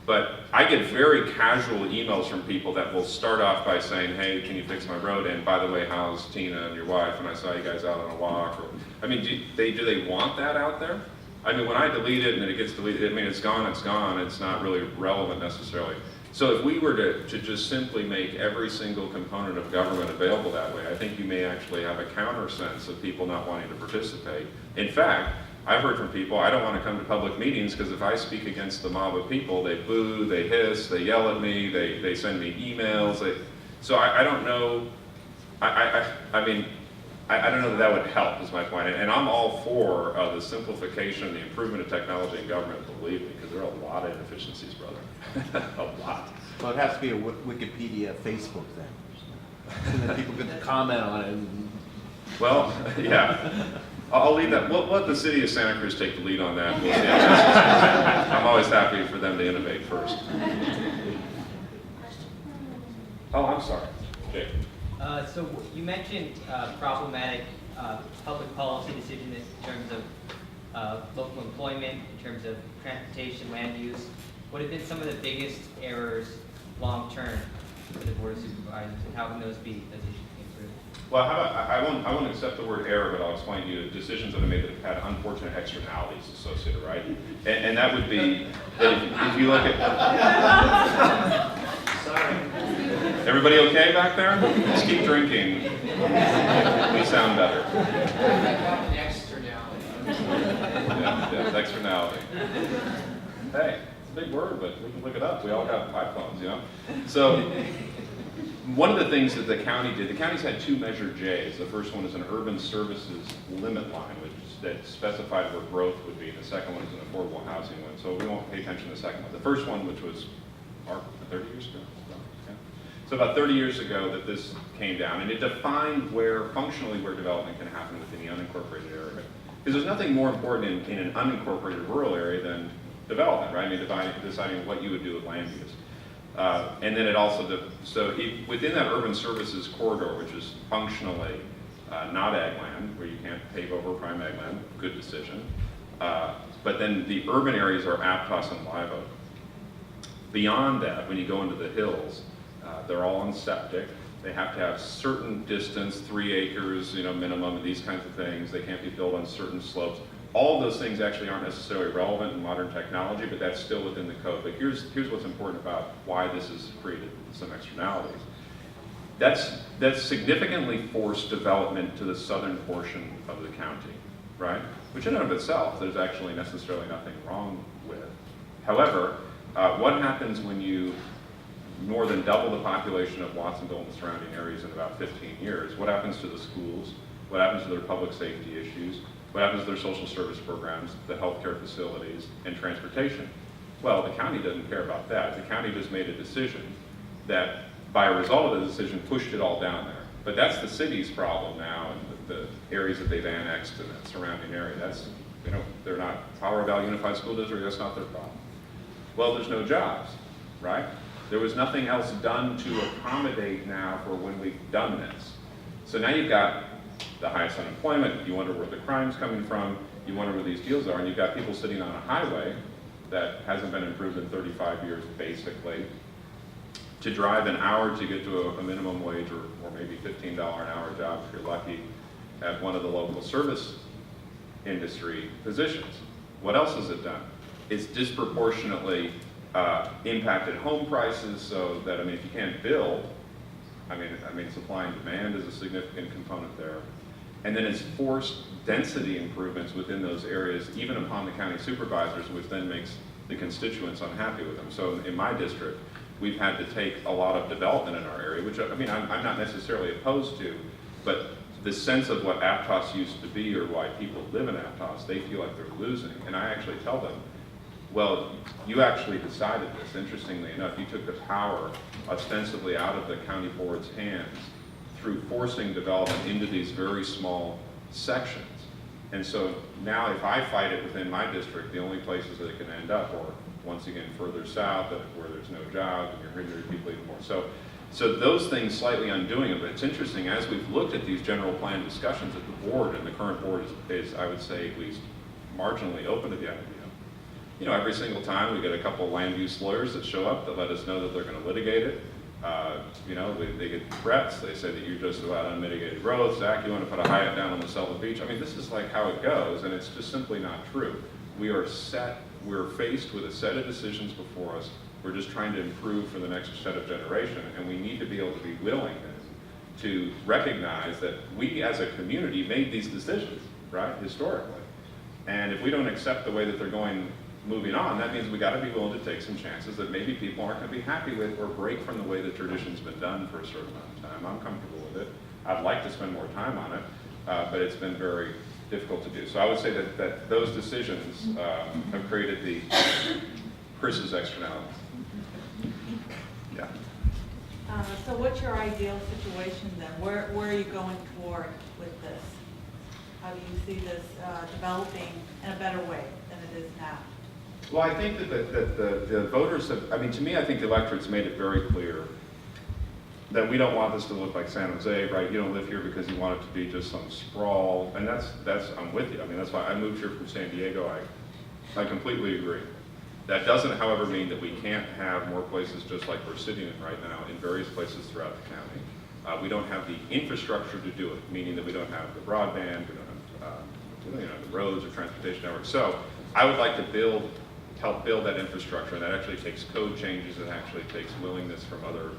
Speaker 2: But I get very casual emails from people that will start off by saying, hey, can you fix my road? And by the way, how's Tina and your wife? And I saw you guys out on a walk. I mean, do they want that out there? I mean, when I delete it and then it gets deleted, I mean, it's gone, it's not really relevant necessarily. So if we were to just simply make every single component of government available that way, I think you may actually have a counter sense of people not wanting to participate. In fact, I've heard from people, I don't want to come to public meetings because if I speak against the mob of people, they boo, they hiss, they yell at me, they send me emails. So I don't know, I mean, I don't know that would help, is my point. And I'm all for the simplification and the improvement of technology in government, believe me, because there are a lot of inefficiencies, brother. A lot.
Speaker 11: So it has to be a Wikipedia Facebook then. And then people can comment on it.
Speaker 2: Well, yeah. I'll leave that. We'll let the city of Santa Cruz take the lead on that. We'll see how necessary. I'm always happy for them to innovate first. Oh, I'm sorry. Jake.
Speaker 12: So you mentioned problematic public policy decisions in terms of local employment, in terms of transportation, land use. What have been some of the biggest errors long-term for the Board of Supervisors, and how can those be improved?
Speaker 2: Well, how about, I won't accept the word error, but I'll explain to you decisions that are made that have had unfortunate externalities associated, right? And that would be that if you look at... Sorry. Everybody okay back there? Just keep drinking. We sound better. Yeah, externality. Hey, it's a big word, but we can look it up. We all got iPhones, you know? So, one of the things that the county did, the county's had two Measure J's. The first one is an urban services limit line, that specified where growth would be. The second one is an affordable housing one. So we won't pay attention to the second one. The first one, which was 30 years ago. Yeah. So about 30 years ago that this came down, and it defined functionally where development can happen within the unincorporated area. Because there's nothing more important in an unincorporated rural area than development, right? I mean, deciding what you would do with land use. And then it also, within that urban services corridor, which is functionally not ag land, where you can't pave over prime ag land, good decision. But then the urban areas are Aptos and Live Oak. Beyond that, when you go into the hills, they're all on septic. They have to have certain distance, 3 acres, minimum, and these kinds of things. They can't be built on certain slopes. All of those things actually aren't necessarily relevant in modern technology, but that's still within the code. But here's what's important about why this has created some externalities. That's significantly forced development to the southern portion of the county, right? Which in and of itself, there's actually necessarily nothing wrong with. However, what happens when you more than double the population of Watsonville and the surrounding areas in about 15 years? What happens to the schools? What happens to their public safety issues? What happens to their social service programs, the healthcare facilities, and transportation? Well, the county doesn't care about that. The county just made a decision that, by a result of the decision, pushed it all down there. But that's the city's problem now, and the areas that they've annexed in that surrounding area. That's, they're not Colorado Valley Unified School District, that's not their problem. Well, there's no jobs, right? There was nothing else done to accommodate now for when we've done this. So now you've got the highest unemployment, you wonder where the crime's coming from, you wonder where these deals are, and you've got people sitting on a highway that hasn't been improved in 35 years, basically, to drive an hour to get to a minimum wage or maybe $15 an hour job if you're lucky at one of the local service industry positions. What else has it done? It's disproportionately impacted home prices, so that, if you can't build, supply and demand is a significant component there. And then it's forced density improvements within those areas, even upon the county supervisors, which then makes the constituents unhappy with them. So in my district, we've had to take a lot of development in our area, which I'm not necessarily opposed to, but the sense of what Aptos used to be or why people live in Aptos, they feel like they're losing. And I actually tell them, well, you actually decided this. Interestingly enough, you took the power ostensibly out of the county board's hands through forcing development into these very small sections. And so now if I fight it within my district, the only places that it can end up are, once again, further south, where there's no jobs and you're hindering people even more. So those things slightly undoing it. But it's interesting, as we've looked at these general plan discussions at the board, and the current board is I would say, at least marginally open to the idea. Every single time we get a couple of land use lawyers that show up that let us know that they're going to litigate it. They get threats. They say that you're just about unmitigated growth. Zach, you want to put a Hyatt down on the Selva Beach? This is like how it goes, and it's just simply not true. we're faced with a set of decisions before us. We're just trying to improve for the next set of generation, and we need to be able to be willing to recognize that we as a community made these decisions, right, historically. And if we don't accept the way that they're moving on, that means we got to be willing to take some chances that maybe people aren't going to be happy with or break from the way the tradition's been done for a certain amount of time. I'm comfortable with it. I'd like to spend more time on it, but it's been very difficult to do. So I would say that those decisions have created the Chris's externalities. Yeah.
Speaker 13: So what's your ideal situation then? Where are you going toward with this? How do you see this developing in a better way than it is now?
Speaker 2: Well, I think that the voters have, I mean, to me, I think the electorate's made it very clear that we don't want this to look like San Jose, right? You don't live here because you want it to be just some sprawl, and that's I'm with you. I mean, that's why I moved here from San Diego. I completely agree. That doesn't, however, mean that we can't have more places just like we're sitting in right now in various places throughout the county. We don't have the infrastructure to do it, meaning that we don't have the broadband, we don't have the roads or transportation networks. So I would like to help build that infrastructure, and that actually takes code changes, and actually takes willingness from other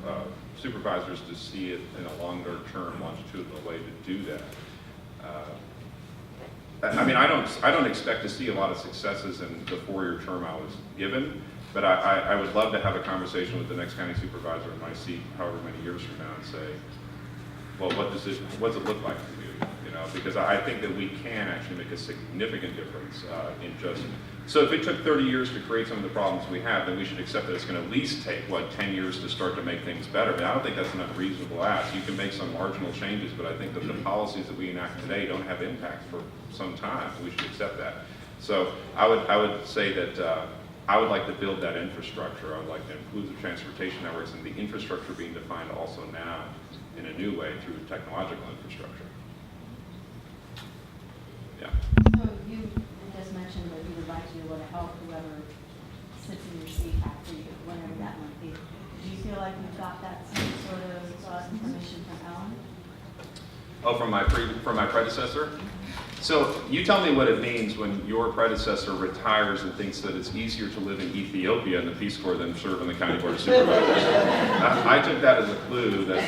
Speaker 2: supervisors to see it in a longer term, longitudinal way to do that. I mean, I don't expect to see a lot of successes in the 4-year term I was given, but I would love to have a conversation with the next county supervisor in my seat, however many years from now, and say, well, what does it look like to you? You know, because I think that we can actually make a significant difference in just. So if it took 30 years to create some of the problems we have, then we should accept that it's going to at least take, 10 years to start to make things better. I mean, I don't think that's an unreasonable ask. You can make some marginal changes, but I think that the policies that we enact today don't have impact for some time. We should accept that. So I would say that I would like to build that infrastructure. I would like to include the transportation networks and the infrastructure being defined also now in a new way through technological infrastructure. Yeah.
Speaker 14: So you just mentioned that you would like to be able to help whoever sits in your seat after you, whenever that might be. Do you feel like you've got that same sort of information from Ellen?
Speaker 2: Oh, from my predecessor? So you tell me what it means when your predecessor retires and thinks that it's easier to live in Ethiopia in the Peace Corps than serve in the County Board of Supervisors. I took that as a clue that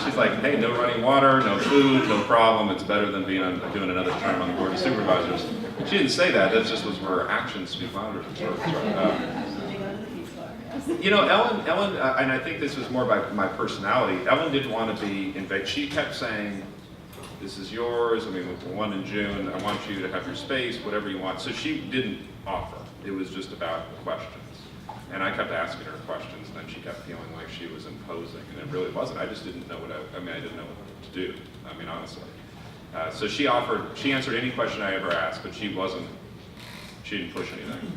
Speaker 2: she's like, hey, no running water, no food, no problem. It's better than doing another term on the Board of Supervisors. She didn't say that. That just was where her actions speak louder than words. You know, Ellen, and I think this was more by my personality. Ellen didn't want to be invaded. She kept saying, this is yours, I mean, with the one in June, I want you to have your space, whatever you want. So she didn't offer. It was just about questions. And I kept asking her questions, and then she kept feeling like she was imposing, and it really wasn't. I just didn't know I didn't know what to do, I mean, honestly. So she answered any question I ever asked, but she didn't push anything.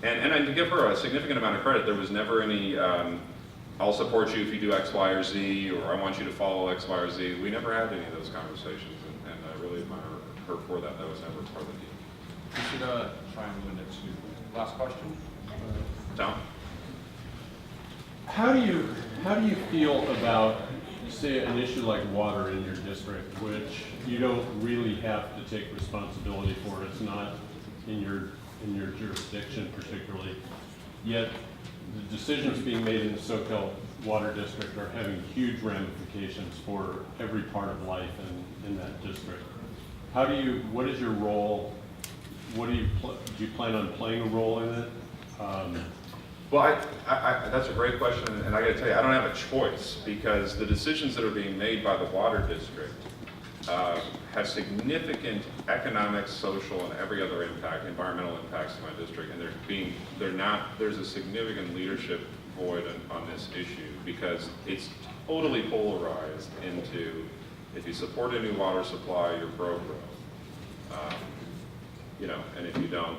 Speaker 2: And to give her a significant amount of credit, there was never any, I'll support you if you do X, Y, or Z, or I want you to follow X, Y, or Z. We never had any of those conversations, and I really admire her for that. That was never part of the deal.
Speaker 15: We should try and move into the last question.
Speaker 2: Tom?
Speaker 16: How do you feel about, say, an issue like water in your district, which you don't really have to take responsibility for? It's not in your jurisdiction particularly, yet the decisions being made in the SoCal Water District are having huge ramifications for every part of life in that district. What is your role? Do you plan on playing a role in it?
Speaker 2: Well, that's a great question, and I got to tell you, I don't have a choice, because the decisions that are being made by the Water District have significant economic, social, and every other impact, environmental impacts to my district, and there's a significant leadership void on this issue, because it's totally polarized into, if you support a new water supply, you're pro-growth. And if you don't,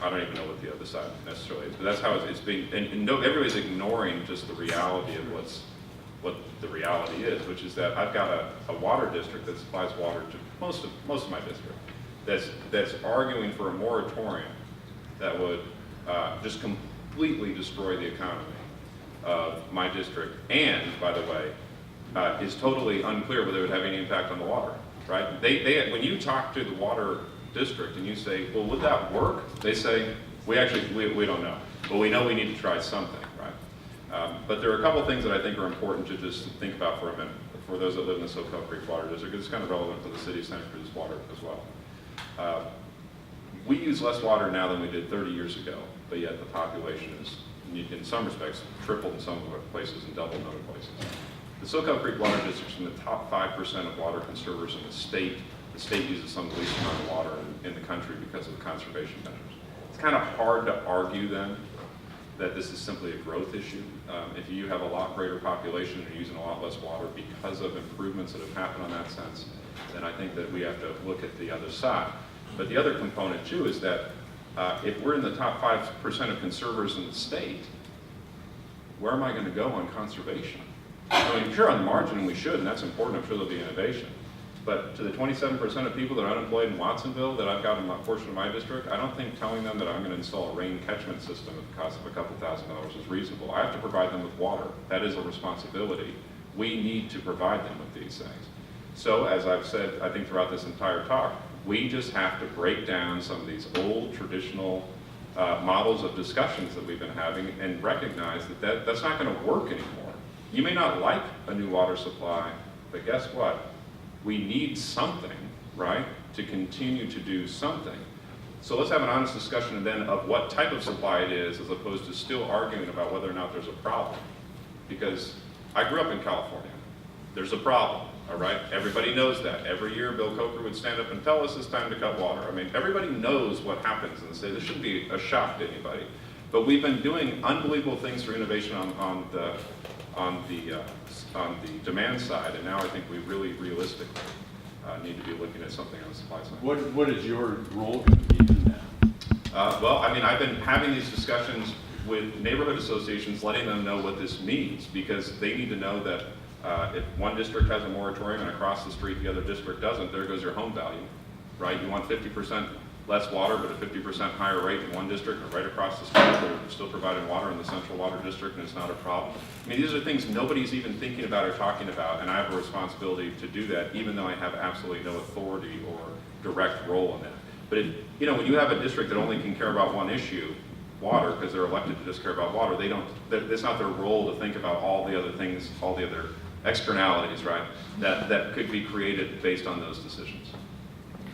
Speaker 2: I don't even know what the other side necessarily is, but that's how it's being, and everybody's ignoring just the reality of what the reality is, which is that I've got a water district that supplies water to most of my district that's arguing for a moratorium that would just completely destroy the economy of my district, and, by the way, is totally unclear whether it would have any impact on the water, right? When you talk to the water district and you say, well, would that work? They say, we don't know, but we know we need to try something, right? But there are a couple things that I think are important to just think about for a minute, for those that live in the Soquel Creek Water District. It's kind of relevant to the city of Santa Cruz water as well. We use less water now than we did 30 years ago, but yet the population is, in some respects, tripled in some places and doubled in other places. The Soquel Creek Water District is in the top 5% of water conservers in the state. The state uses some of the least amount of water in the country because of the conservation measures. It's kind of hard to argue then that this is simply a growth issue. If you have a lot greater population and you're using a lot less water because of improvements that have happened on that sense, then I think that we have to look at the other side. But the other component too is that if we're in the top 5% of conservers in the state, where am I going to go on conservation? I mean, sure, on the margin, and we should, and that's important. I'm sure there'll be innovation. But to the 27% of people that are unemployed in Watsonville that I've got in my portion of my district, I don't think telling them that I'm going to install a rain catchment system at the cost of a couple $1,000s is reasonable. I have to provide them with water. That is a responsibility. We need to provide them with these things. So, as I've said, I think throughout this entire talk, we just have to break down some of these old traditional models of discussions that we've been having and recognize that that's not going to work anymore. You may not like a new water supply, but guess what? We need something, right, to continue to do something. So let's have an honest discussion then of what type of supply it is, as opposed to still arguing about whether or not there's a problem. Because I grew up in California. There's a problem, all right? Everybody knows that. Every year, Bill Coker would stand up and tell us it's time to cut water. I mean, everybody knows what happens in the state. This shouldn't be a shock to anybody. But we've been doing unbelievable things for innovation on the demand side, and now I think we really realistically need to be looking at something on the supply side.
Speaker 16: What is your role going to be in that?
Speaker 2: Well, I mean, I've been having these discussions with neighborhood associations, letting them know what this means, because they need to know that if one district has a moratorium and across the street the other district doesn't, there goes your home value, right? You want 50% less water, but a 50% higher rate in one district, and right across the street they're still providing water in the central water district, and it's not a problem. I mean, these are things nobody's even thinking about or talking about, and I have a responsibility to do that, even though I have absolutely no authority or direct role in it. But you know, when you have a district that only can care about one issue, water, because they're elected to just care about water, it's not their role to think about all the other things, all the other externalities, right, that could be created based on those decisions.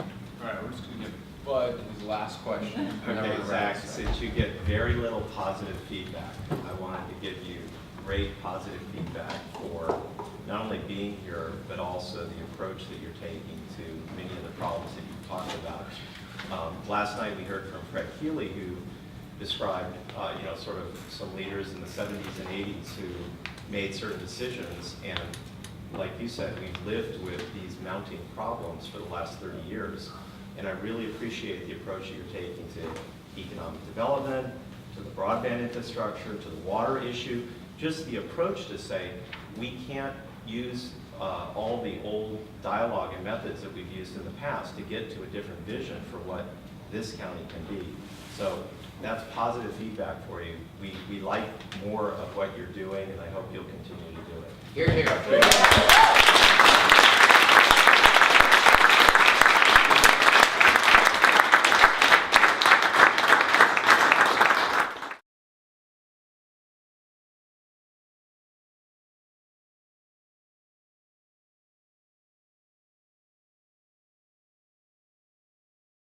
Speaker 15: All right, we're just going to give Bud his last question.
Speaker 7: Okay, Zach, since you get very little positive feedback, I wanted to give you great positive feedback for not only being here, but also the approach that you're taking to many of the problems that you've talked about. Last night we heard from Fred Healy, who described, sort of some leaders in the 70s and 80s who made certain decisions, and like you said, we've lived with these mounting problems for the last 30 years. And I really appreciate the approach that you're taking to economic development, to the broadband infrastructure, to the water issue, just the approach to say, we can't use all the old dialogue and methods that we've used in the past to get to a different vision for what this county can be. So that's positive feedback for you. We like more of what you're doing, and I hope you'll continue to do it.
Speaker 6: Here, here.